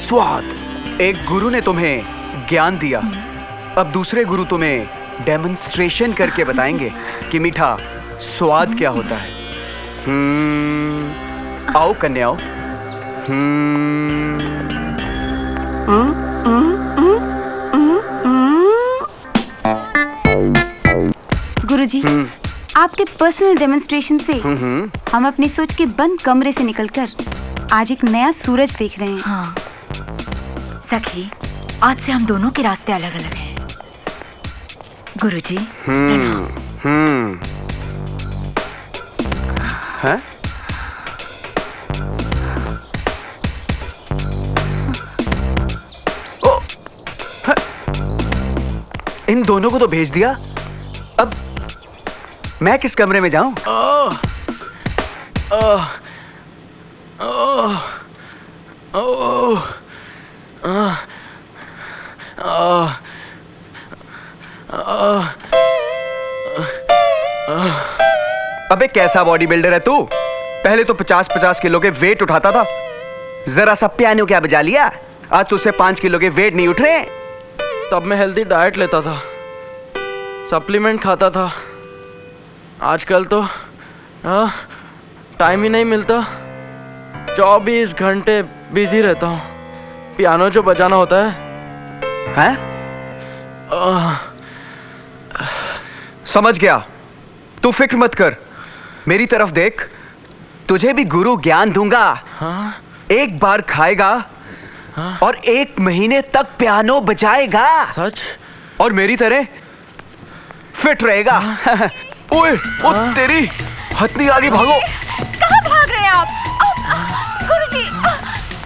स्वाद। एक गुरु ने तुम्हें ज्ञान दिया, अब दूसरे गुरु तुम्हें डेमोन्स्ट्रेशन करके बताएंगे कि मीठा स्वाद क्या होता है। आओ कन्याओं। गुरुजी, आपके पर्सनल डेमोन्स्ट्रेशन से हम अपनी सोच के बंद कमरे से निकलकर आज एक नया सूरज देख रहे हैं। हाँ। सखी, आज से हम दोनों के रास्ते अलग अलग हैं। गुरुजी। हैं? इन दोनों को तो भेज दिया, अब मैं किस कमरे में जाऊं? अबे कैसा बॉडी बिल्डर है तू? पहले तो 50-50 किलो के वेट उठाता था, जरा सा पियानो क्या बजा लिया, आज तुझसे 5 किलो के वेट नहीं उठ रहे। तब मैं हेल्दी डाइट लेता था, सप्लीमेंट खाता था। आजकल तो टाइम ही नहीं मिलता, 24 घंटे बिजी रहता हूँ। पियानो जो बजाना होता है। समझ गया, तू फिक्र मत कर, मेरी तरफ देख, तुझे भी गुरु ज्ञान दूंगा। एक बार खाएगा और 1 महीने तक पियानो बजाएगा। सच? और मेरी तरह फिट रहेगा। ओए, ओ तेरी हथनी आगे भागो। कहाँ भाग रहे हैं आप? गुरुजी।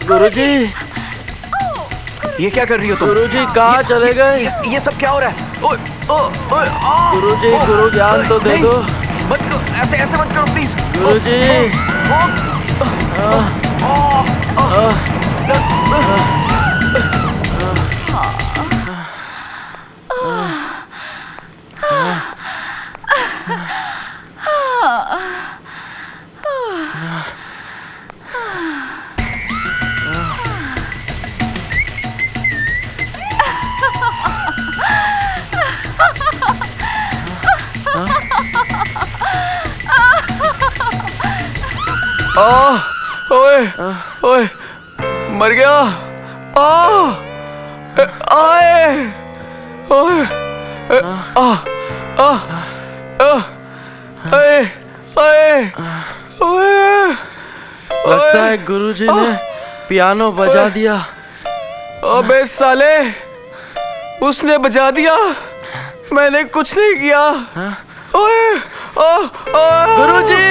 गुरुजी, ये क्या कर रही हो तुम? गुरुजी कहाँ चले गए? ये सब क्या हो रहा है? गुरुजी, गुरु ज्ञान तो दे दो। मत करो, ऐसे मत करो प्लीज। गुरुजी। ओए ओए मर गया। आए ओए लगता है गुरुजी ने पियानो बजा दिया। अबे साले, उसने बजा दिया, मैंने कुछ नहीं किया। ओए गुरुजी!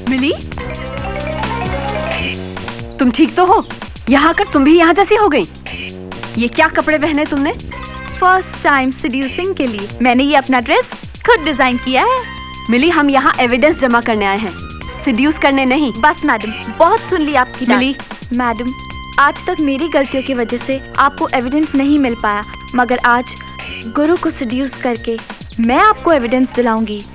मिली, तुम ठीक तो हो? यहाँ आकर तुम भी यहाँ जैसी हो गई। ये क्या कपड़े पहने तुमने? फर्स्ट टाइम सेड्यूसिंग के लिए मैंने ये अपना ड्रेस खुद डिजाइन किया है। मिली, हम यहाँ एविडेंस जमा करने आए हैं, सेड्यूस करने नहीं। बस मैडम, बहुत सुन ली आपकी मिली। मैडम, आज तक मेरी गलतियों की वजह से आपको एविडेंस नहीं मिल पाया, मगर आज गुरु को सेड्यूस करके मैं आपको एविडेंस दिलाऊंगी।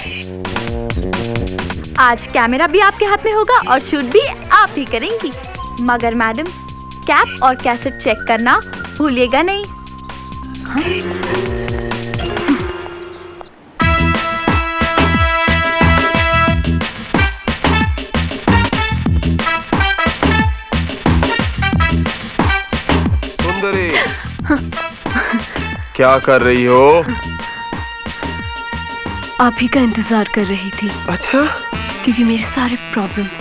आज कैमरा भी आपके हाथ में होगा और शूट भी आप ही करेंगी, मगर मैडम कैप और कैसेट चेक करना भूलिएगा नहीं। सुंदरी, क्या कर रही हो? आप ही का इंतजार कर रही थी। अच्छा, क्योंकि मेरे सारे प्रॉब्लम्स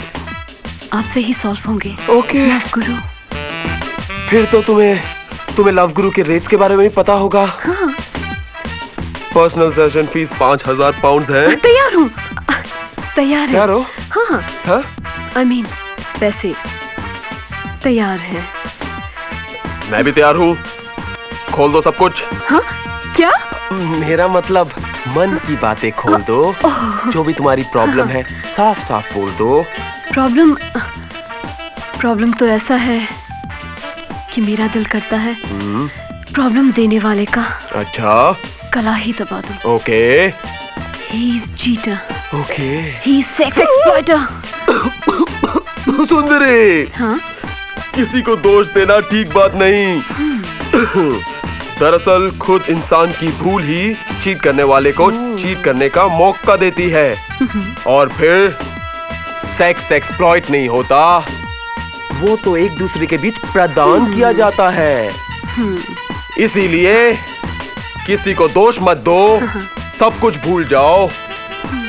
आपसे ही सॉल्व होंगे। ओके। लव गुरु। फिर तो तुम्हें लव गुरु के रेट्स के बारे में भी पता होगा। हाँ। पर्सनल सेशन फीस 5,000 पाउंड है। तैयार हूँ, तैयार है। तैयार हो? हाँ हाँ। I mean, वैसे तैयार है। मैं भी तैयार हूँ। खोल दो सब कुछ। हाँ? क्या? मेरा मतलब मन की बातें खोल दो। जो भी तुम्हारी प्रॉब्लम है साफ साफ बोल दो। प्रॉब्लम तो ऐसा है कि मेरा दिल करता है प्रॉब्लम देने वाले का अच्छा गला ही दबा दो। Okay. He is cheater. Okay. He is sex exploiter. सुंदरी, हाँ? किसी को दोष देना ठीक बात नहीं। दरअसल खुद इंसान की भूल ही चीट करने वाले को चीट करने का मौका देती है। और फिर सेक्स एक्सप्लॉइट नहीं होता, वो तो एक दूसरे के बीच प्रदान किया जाता है। इसीलिए किसी को दोष मत दो, सब कुछ भूल जाओ।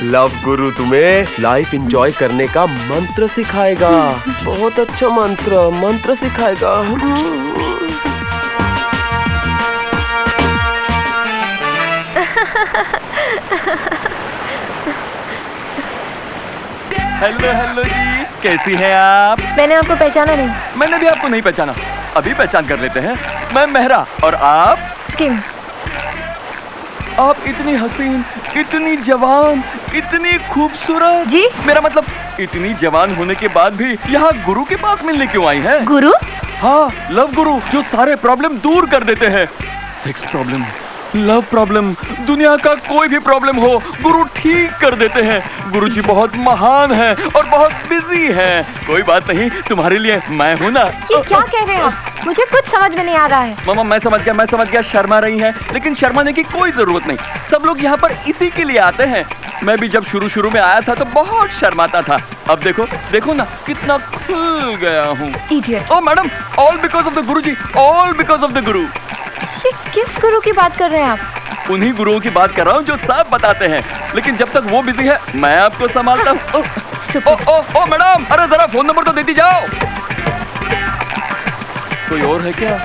लव गुरु तुम्हें लाइफ एंजॉय करने का मंत्र सिखाएगा। बहुत अच्छा मंत्र सिखाएगा। हेलो हेलो जी, कैसी हैं आप? मैंने आपको पहचाना नहीं। मैंने भी आपको नहीं पहचाना, अभी पहचान कर लेते हैं। मैं मेहरा, और आप? किम। आप इतनी हसीन, इतनी जवान, इतनी खूबसूरत। जी? मेरा मतलब इतनी जवान होने के बाद भी यहाँ गुरु के पास मिलने क्यों आई हैं? गुरु? हाँ, लव गुरु, जो सारे प्रॉब्लम दूर कर देते हैं। सेक्स प्रॉब्लम, लव प्रॉब्लम, दुनिया का कोई भी प्रॉब्लम हो, गुरु ठीक कर देते हैं। गुरु जी बहुत महान हैं और बहुत बिजी हैं। कोई बात नहीं, तुम्हारे लिए मैं हूँ ना। ये क्या कह रहे हैं आप? मुझे कुछ समझ में नहीं आ रहा है। मामा, मैं समझ गया, शर्मा रही हैं, लेकिन शर्माने की कोई जरूरत नहीं। सब लोग यहाँ पर इसी के लिए आते हैं। मैं भी जब शुरू में आया था तो बहुत शर्माता था। अब देखो ना, कितना खुल गया हूँ। Idiot. Oh madam, all because of the Guru ji, all because of the गुरु। ये किस गुरु की बात कर रहे हैं आप? उन्हीं गुरुओं की बात कर रहा हूँ जो सब बताते हैं, लेकिन जब तक वो बिजी है मैं आपको संभालता हूँ। ओ मैडम, अरे जरा फोन नंबर तो देती जाओ। कोई और है क्या?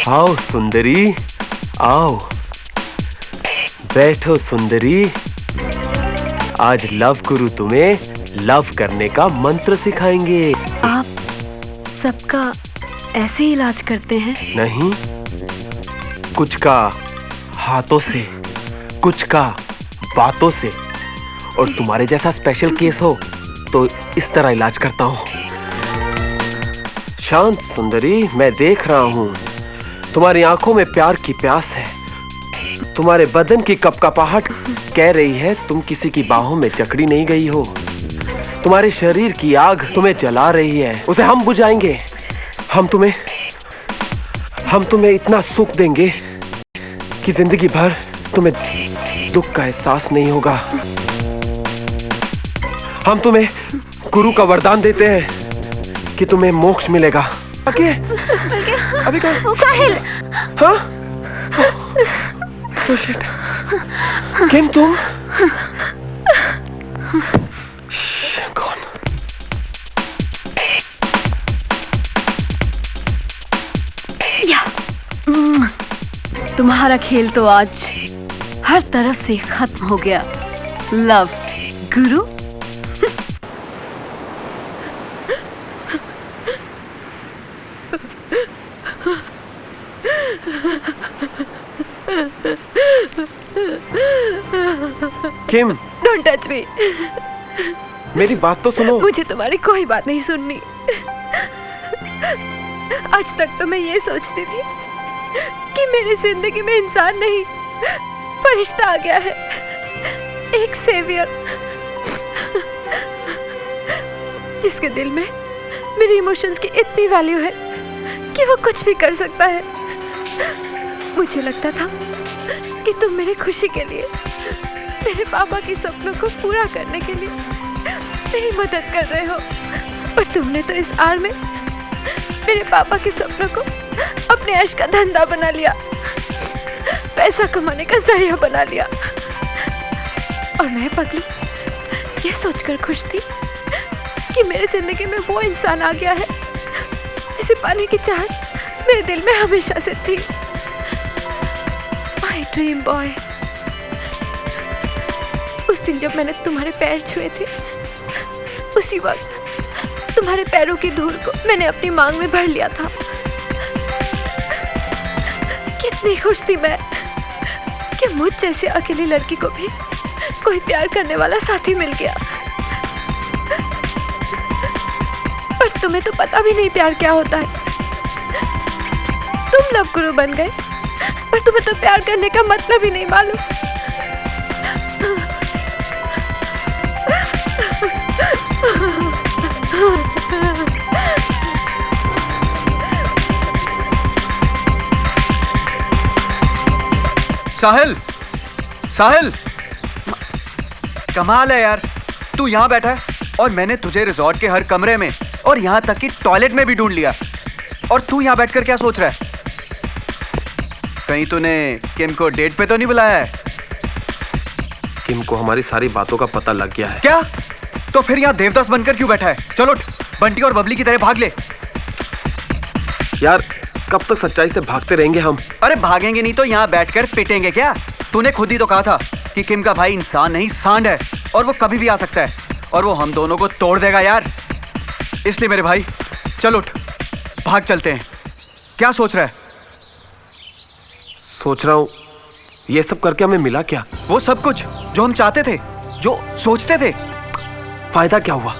आओ सुंदरी, आओ बैठो सुंदरी। आज लव गुरु तुम्हें लव करने का मंत्र सिखाएंगे। आप सबका ऐसे ही इलाज करते हैं? नहीं, कुछ का हाथों से, कुछ का बातों से, और तुम्हारे जैसा स्पेशल केस हो तो इस तरह इलाज करता हूँ। शांत सुंदरी, मैं देख रहा हूँ, तुम्हारी आंखों में प्यार की प्यास है। तुम्हारे बदन की कपकपाहट कह रही है तुम किसी की बाहों में जकड़ी नहीं गई हो। तुम्हारे शरीर की आग तुम्हें जला रही है, उसे हम बुझाएंगे। हम तुम्हें इतना सुख देंगे कि जिंदगी भर तुम्हें दुख का एहसास नहीं होगा। हम तुम्हें गुरु का वरदान देते हैं कि तुम्हें मोक्ष मिलेगा। अभी कहाँ? साहिल। हाँ? Oh shit. किम तुम? कौन? तुम्हारा खेल तो आज हर तरफ से खत्म हो गया। Love Guru. Kim, don't touch me. मेरी बात तो सुनो। मुझे तुम्हारी कोई बात नहीं सुननी। आज तक तो मैं ये सोचती थी कि मेरी जिंदगी में इंसान नहीं फरिश्ता आ गया है, एक सेवियर, जिसके दिल में मेरी इमोशंस की इतनी वैल्यू है कि वो कुछ भी कर सकता है। मुझे लगता था कि तुम मेरी खुशी के लिए, मेरे पापा के सपनों को पूरा करने के लिए मेरी मदद कर रहे हो, पर तुमने तो इस आड़ में मेरे पापा के सपनों को अपने ऐश का धंधा बना लिया, पैसा कमाने का जरिया बना लिया। और मैं पगली ये सोचकर खुश थी कि मेरे जिंदगी में वो इंसान आ गया है जिसे पाने की चाहत मेरे दिल में हमेशा से थी। My dream boy. उस दिन जब मैंने तुम्हारे पैर छुए थे, उसी वक्त तुम्हारे पैरों की धूल को मैंने अपनी मांग में भर लिया था। कितनी खुश थी मैं कि मुझ जैसे अकेली लड़की को भी कोई प्यार करने वाला साथी मिल गया। पर तुम्हें तो पता भी नहीं प्यार क्या होता है। तुम लव गुरु बन गए, पर तुम्हें तो प्यार करने का मतलब ही नहीं मालूम। साहिल, साहिल, कमाल है यार, तू यहाँ बैठा है और मैंने तुझे रिजॉर्ट के हर कमरे में और यहाँ तक कि टॉयलेट में भी ढूंढ लिया, और तू यहाँ बैठकर क्या सोच रहा है? कहीं तूने किम को डेट पे तो नहीं बुलाया है? किम को हमारी सारी बातों का पता लग गया है। क्या? तो फिर यहाँ देवदास बनकर क्यों बैठा है? चलो उठ, बंटी और बबली की तरह भाग ले। यार कब तक सच्चाई से भागते रहेंगे हम? अरे भागेंगे नहीं तो यहाँ बैठकर पिटेंगे क्या? तूने खुद ही तो कहा था कि किम का भाई इंसान नहीं सांड है, और वो कभी भी आ सकता है, और वो हम दोनों को तोड़ देगा यार। इसलिए मेरे भाई चल उठ, भाग चलते हैं। क्या सोच रहा है? सोच रहा हूँ ये सब करके हमें मिला क्या? वो सब कुछ जो हम चाहते थे, जो सोचते थे। फायदा क्या हुआ?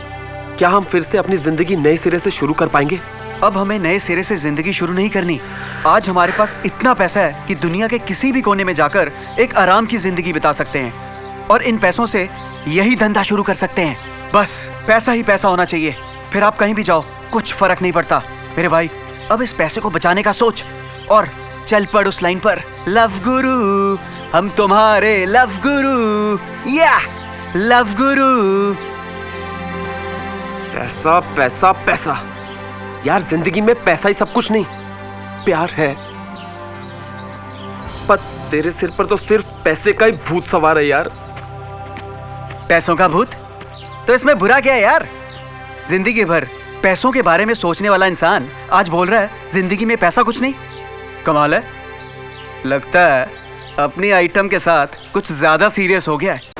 क्या हम फिर से अपनी जिंदगी नए सिरे से शुरू कर पाएंगे? अब हमें नए सिरे से जिंदगी शुरू नहीं करनी। आज हमारे पास इतना पैसा है कि दुनिया के किसी भी कोने में जाकर एक आराम की जिंदगी बिता सकते हैं, और इन पैसों से यही धंधा शुरू कर सकते हैं। बस पैसा ही पैसा होना चाहिए, फिर आप कहीं भी जाओ कुछ फर्क नहीं पड़ता। मेरे भाई अब इस पैसे को बचाने का सोच और चल पड़ उस लाइन पर, लव गुरु, हम तुम्हारे लव गुरु, या लव गुरु। पैसा पैसा पैसा, यार जिंदगी में पैसा ही सब कुछ नहीं, प्यार है। पर तेरे सिर पर तो सिर्फ पैसे का ही भूत सवार है यार। पैसों का भूत? तो इसमें बुरा क्या है यार? जिंदगी भर पैसों के बारे में सोचने वाला इंसान आज बोल रहा है जिंदगी में पैसा कुछ नहीं। कमाल है, लगता है अपनी आइटम के साथ कुछ ज्यादा सीरियस हो गया है।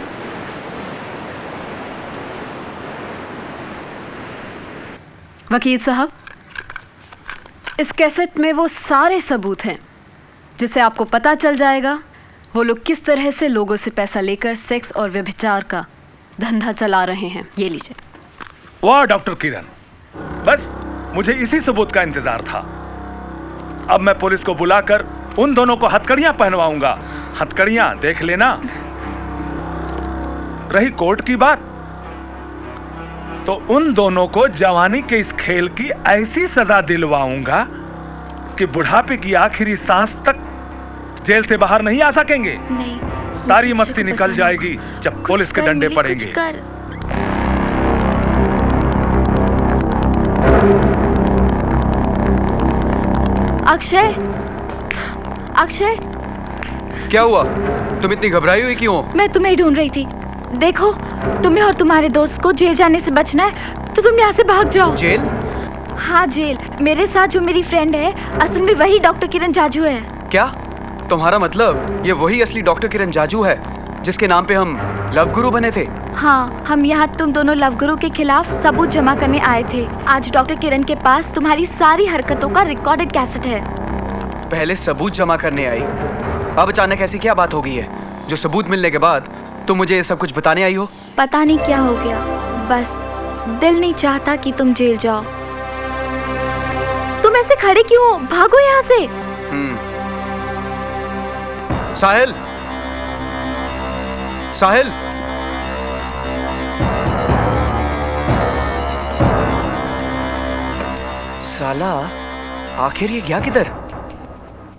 वकील साहब, इस कैसेट में वो सारे सबूत हैं जिससे आपको पता चल जाएगा वो लोग किस तरह से लोगों से पैसा लेकर सेक्स और व्यभिचार का धंधा चला रहे हैं। ये लीजिए। वाह डॉक्टर किरण, बस मुझे इसी सबूत का इंतजार था। अब मैं पुलिस को बुलाकर उन दोनों को हथकड़ियां पहनवाऊंगा हथकड़ियां देख लेना। रही कोर्ट की बात, तो उन दोनों को जवानी के इस खेल की ऐसी सजा दिलवाऊंगा कि बुढ़ापे की आखिरी सांस तक जेल से बाहर नहीं आ सकेंगे। नहीं, सारी मस्ती निकल जाएगी जब पुलिस के डंडे पड़ेंगे। अक्षय, अक्षय, क्या हुआ? तुम इतनी घबराई हुई क्यों? मैं तुम्हें ही ढूंढ रही थी। देखो, तुम्हें और तुम्हारे दोस्त को जेल जाने से बचना है तो तुम यहाँ से भाग जाओ। जेल? हाँ, जेल। मेरे साथ जो मेरी फ्रेंड है, असल में वही डॉक्टर किरण जाजू है। क्या तुम्हारा मतलब ये वही असली डॉक्टर किरण जाजू है जिसके नाम पे हम लव गुरु बने थे? हाँ, हम यहाँ तुम दोनों लव गुरु के खिलाफ सबूत जमा करने आए थे। आज डॉक्टर किरण के पास तुम्हारी सारी हरकतों का रिकॉर्डेड कैसेट है। पहले सबूत जमा करने आई, अब अचानक ऐसी क्या बात हो गई है जो सबूत मिलने के बाद तुम मुझे ये सब कुछ बताने आई हो? पता नहीं क्या हो गया, बस दिल नहीं चाहता कि तुम जेल जाओ। तुम ऐसे खड़े क्यों हो? भागो यहाँ से। साहिल, साहिल, साला आखिर ये गया किधर?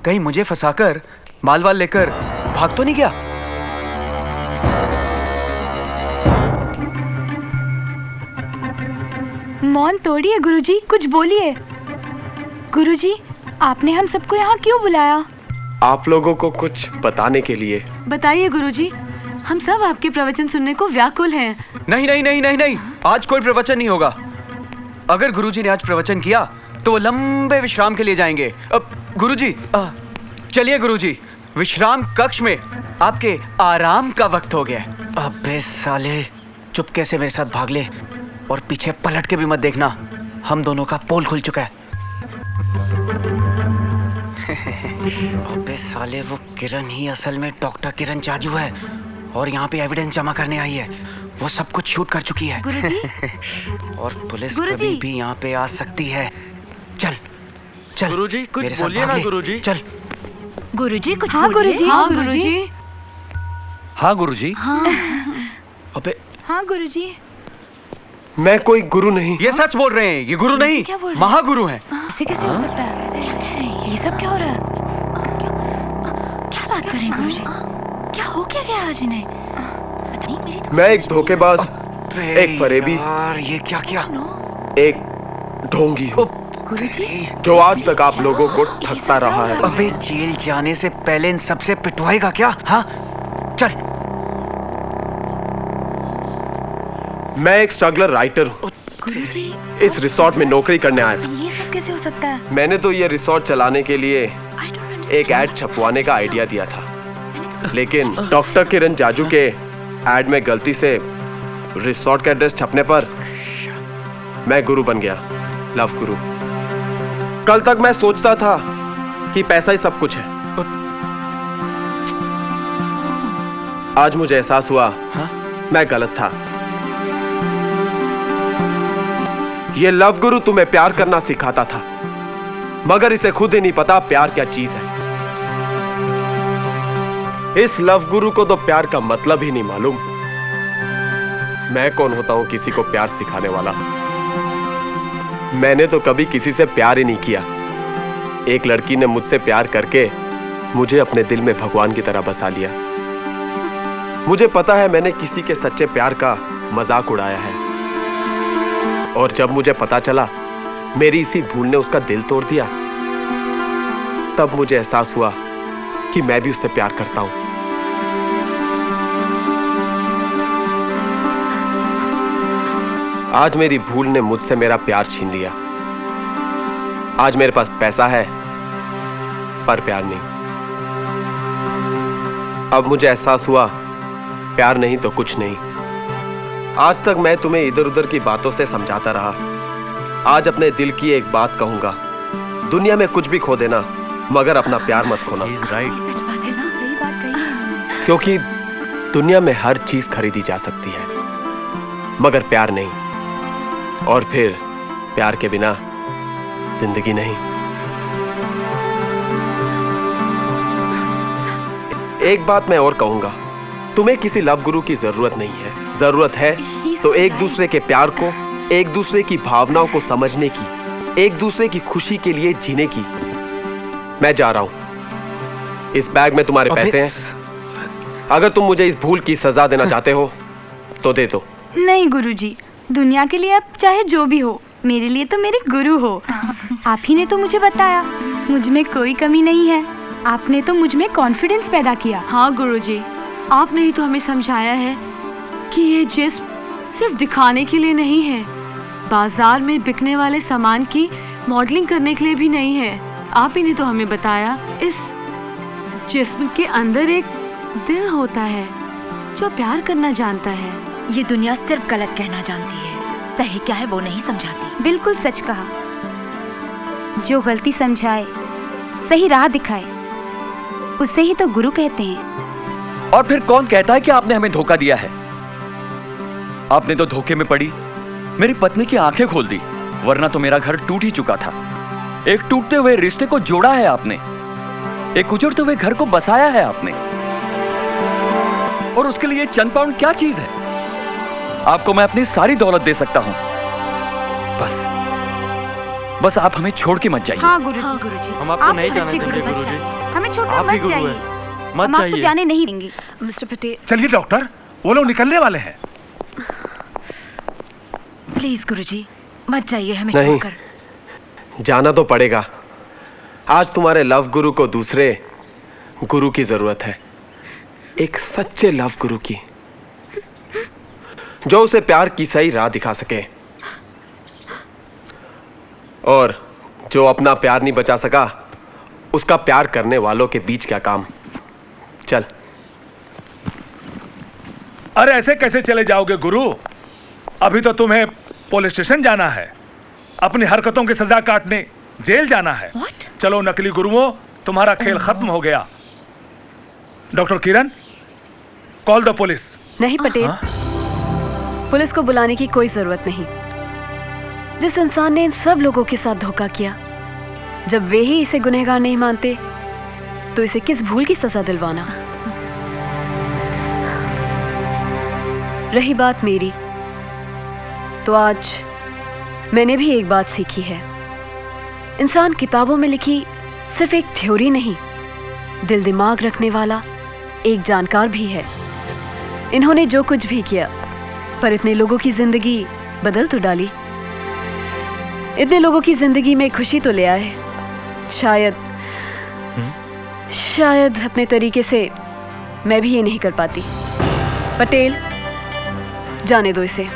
कहीं मुझे फंसाकर माल वाल लेकर भाग तो नहीं गया? मौन तोड़िए गुरुजी, कुछ बोलिए। गुरुजी, आपने हम सबको यहाँ क्यों बुलाया? आप लोगों को कुछ बताने के लिए। बताइए गुरुजी, हम सब आपके प्रवचन सुनने को व्याकुल हैं। नहीं नहीं नहीं नहीं नहीं, आज कोई प्रवचन नहीं होगा। अगर गुरुजी ने आज प्रवचन किया तो वो लंबे विश्राम के लिए जाएंगे। अब गुरुजी, चलिए गुरुजी, विश्राम कक्ष में आपके आराम का वक्त हो गया है। अबे साले, चुपके से मेरे साथ भाग ले और पीछे पलट के भी मत देखना, हम दोनों का पोल खुल चुका है। अबे साले, वो किरण ही असल में डॉक्टर किरण जाजू है और यहाँ पे एविडेंस जमा करने आई है। वो सब कुछ शूट कर चुकी है। गुरुजी? और पुलिस कभी भी यहाँ पे आ सकती है। चल चल गुरुजी, कुछ बोलिए ना गुरुजी। चल गुरुजी, कुछ हाँ गुरुजी। हाँ गुरुजी। हाँ गुरुजी। हाँ। अबे हाँ गुरुजी। मैं कोई गुरु नहीं। ये सच बोल रहे हैं, ये गुरु नहीं, महागुरु हैं। ऐसे कैसे हो सकता है? क्या कह रहे हैं? ये सब क्या हो रहा है? क्या बात कर रहे हैं गुरुजी? क्या हो क्या गया आज इन्हें? पता नहीं, मेरी तो मैं एक धोखेबाज, एक फरेबी, यार ये क्या किया? एक ढोंगी हूँ गुरुजी, जो आज तक आप लोगों को ठगता रहा है। अबे जेल जाने से पहले इन सबसे पिटवाएगा क्या? हाँ चल। मैं एक स्ट्रगलर राइटर हूँ। गुरुजी, इस रिसोर्ट में नौकरी करने आया था। ये सब कैसे हो सकता है? मैंने तो ये रिसोर्ट चलाने के लिए एक ऐड छपवाने का आइडिया दिया था, लेकिन डॉक्टर किरण जाजू के ऐड में गलती से रिसोर्ट का एड्रेस छपने पर मैं गुरु बन गया, लव गुरु। कल तक मैं सोचता था कि पैसा ही सब कुछ है। आज मुझे एहसास हुआ मैं गलत था। ये लव गुरु तुम्हें प्यार करना सिखाता था, मगर इसे खुद ही नहीं पता प्यार क्या चीज है। इस लव गुरु को तो प्यार का मतलब ही नहीं मालूम। मैं कौन होता हूं किसी को प्यार सिखाने वाला? मैंने तो कभी किसी से प्यार ही नहीं किया। एक लड़की ने मुझसे प्यार करके मुझे अपने दिल में भगवान की तरह बसा लिया। मुझे पता है मैंने किसी के सच्चे प्यार का मजाक उड़ाया है, और जब मुझे पता चला मेरी इसी भूल ने उसका दिल तोड़ दिया, तब मुझे एहसास हुआ कि मैं भी उससे प्यार करता हूं। आज मेरी भूल ने मुझसे मेरा प्यार छीन लिया। आज मेरे पास पैसा है पर प्यार नहीं। अब मुझे एहसास हुआ प्यार नहीं तो कुछ नहीं। आज तक मैं तुम्हें इधर उधर की बातों से समझाता रहा। आज अपने दिल की एक बात कहूंगा, दुनिया में कुछ भी खो देना मगर अपना प्यार मत खोना। सच बात है ना? सही बात कही है। क्योंकि दुनिया में हर चीज खरीदी जा सकती है मगर प्यार नहीं, और फिर प्यार के बिना जिंदगी नहीं। एक बात मैं और कहूंगा, तुम्हें किसी लव गुरु की जरूरत नहीं है। जरूरत है तो एक दूसरे के प्यार को, एक दूसरे की भावनाओं को समझने की, एक दूसरे की खुशी के लिए जीने की। मैं जा रहा हूं। इस बैग में तुम्हारे पैसे हैं। अगर तुम मुझे इस भूल की सजा देना चाहते हो तो दे दो। नहीं गुरुजी, दुनिया के लिए आप चाहे जो भी हो, मेरे लिए तो मेरे गुरु हो। आप ही ने तो मुझे बताया मुझ में कोई कमी नहीं है। आपने तो मुझ में कॉन्फिडेंस पैदा किया। हाँ गुरुजी, आपने ही तो हमें समझाया है कि ये जिस्म सिर्फ दिखाने के लिए नहीं है, बाजार में बिकने वाले सामान की मॉडलिंग करने के लिए भी नहीं है। आप ही ने तो हमें बताया इस जिस्म के अंदर एक दिल होता है जो प्यार करना जानता है। ये दुनिया सिर्फ गलत कहना जानती है, सही क्या है वो नहीं समझाती। बिल्कुल सच कहा। जो गलती समझाए, सही राह दिखाए, उसे ही तो गुरु कहते हैं। और फिर कौन कहता है कि आपने हमें धोखा दिया है? आपने तो धोखे में पड़ी मेरी पत्नी की आंखें खोल दी, वरना तो मेरा घर टूट ही चुका था। एक टूटते हुए रिश्ते को जोड़ा है आपने, एक उजड़ते हुए घर को बसाया है आपने, और उसके लिए चंद पाउंड क्या चीज है? आपको मैं अपनी सारी दौलत दे सकता हूं, बस आप हमें छोड़ के मत जाइए। हाँ गुरुजी, गुरुजी, हम आपको नहीं जाने देंगे गुरुजी। हमें छोड़कर आप ही मत गुरु जाइए। हैं, हम मत आपको जाइए। जाने नहीं देंगे। मिस्टर पटेल, चलिए डॉक्टर, वो लोग निकलने वाले हैं। प्लीज गुरुजी, मत जाइए हमें नहीं, छोड़कर। जाना तो पड़ेगा। आज तुम्हारे लव गुरु को दूसरे गुरु की जरूरत है, एक सच्चे लव गुरु की, जो उसे प्यार की सही राह दिखा सके, और जो अपना प्यार नहीं बचा सका उसका प्यार करने वालों के बीच क्या काम। चल। अरे ऐसे कैसे चले जाओगे गुरु? अभी तो तुम्हें पुलिस स्टेशन जाना है, अपनी हरकतों की सजा काटने जेल जाना है। चलो नकली गुरुओं, तुम्हारा खेल खत्म हो गया। Doctor Kiran, call the police. नहीं पटेल, पुलिस को बुलाने की कोई जरूरत नहीं। जिस इंसान ने इन सब लोगों के साथ धोखा किया, जब वे ही इसे गुनहगार नहीं मानते तो इसे किस भूल की सजा दिलवाना। रही बात मेरी, तो आज मैंने भी एक बात सीखी है। इंसान किताबों में लिखी सिर्फ एक थ्योरी नहीं, दिल दिमाग रखने वाला एक जानकार भी है। इन्होंने जो कुछ भी किया, पर इतने लोगों की जिंदगी बदल तो डाली, इतने लोगों की जिंदगी में खुशी तो ले आए। शायद अपने तरीके से मैं भी ये नहीं कर पाती। पटेल, जाने दो इसे।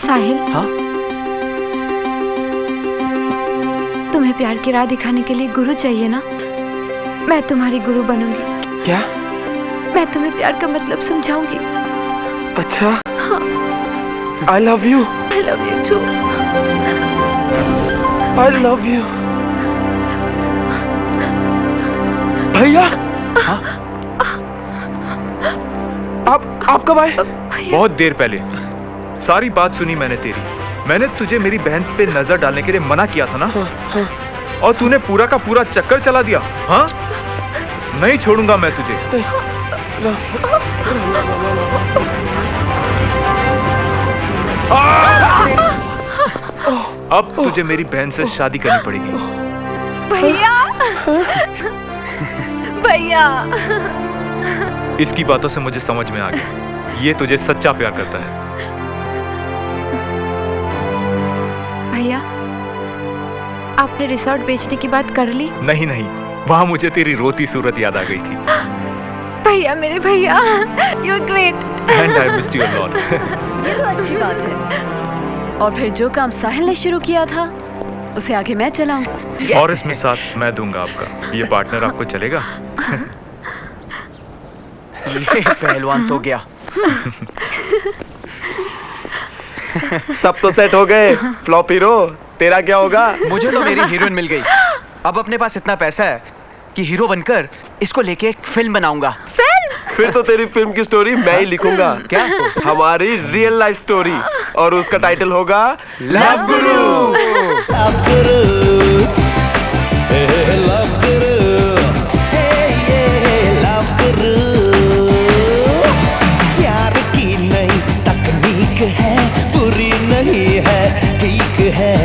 साहिल, हाँ? तुम्हें प्यार की राह दिखाने के लिए गुरु चाहिए ना? मैं तुम्हारी गुरु बनूंगी। क्या? मैं तुम्हें प्यार का मतलब समझाऊंगी। अच्छा। हाँ। I love you. I love you too. I love you. भैया, आप कब आए? बहुत देर पहले। सारी बात सुनी मैंने तेरी। मैंने तुझे मेरी बहन पे नजर डालने के लिए मना किया था ना? और तूने पूरा का पूरा चक्कर चला दिया। हाँ? नहीं छोड़ूंगा मैं तुझे। अब तुझे मेरी बहन से शादी करनी पड़ेगी। भैया, भैया। इसकी बातों से मुझे समझ में आ गया, ये तुझे सच्चा प्यार करता है। भैया, आपने रिसोर्ट बेचने की बात कर ली? नहीं नहीं, वहाँ मुझे तेरी रोती सूरत याद आ गई थी। भैया, मेरे भैया, you are great. And I missed you a lot. ये तो अच्छी बात है। और फिर जो काम साहिल ने शुरू किया था, उसे आगे मैं चलाऊंगा। और इसमें साथ मैं दूंगा आपका। ये पार्टनर आपको चलेगा? ये पहलवान तो गया। सब तो सेट हो गए। फ्लॉप हीरो, तेरा क्या होगा? मुझे तो मेरी हीरोइन मिल गई। अब अपने पास इतना पैसा है कि हीरो बनकर इसको लेके एक फिल्म बनाऊंगा। फिर तो तेरी फिल्म की स्टोरी मैं ही लिखूंगा। क्या? हमारी रियल लाइफ स्टोरी, और उसका टाइटल होगा लव गुरु। लव गुरु, लव गुरु, लव गुरु। प्यार की नई तकनीक है, बुरी नहीं है, ठीक है।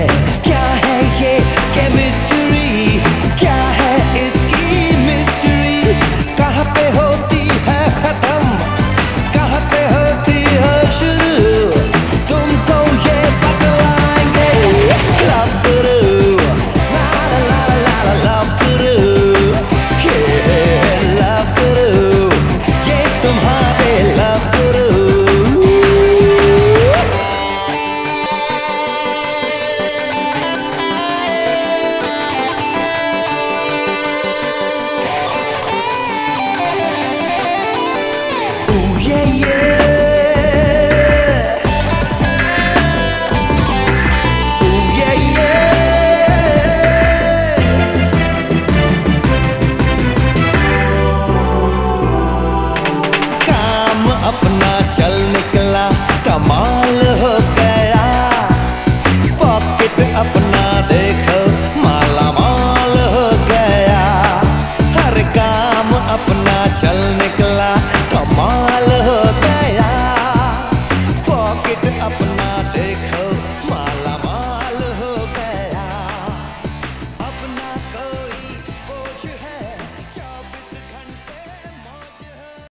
क्या है ये केमिस्ट्री, क्या है इसकी मिस्ट्री? कहाँ पे होती है खत्म, कहाँ पे होती है शुरू? तुमको ये बतलाएंगे। लव गुरु, ला ला ला ला ला लव गुरु, ये लव गुरु, ये तुम्हारे लव गुरु। अपना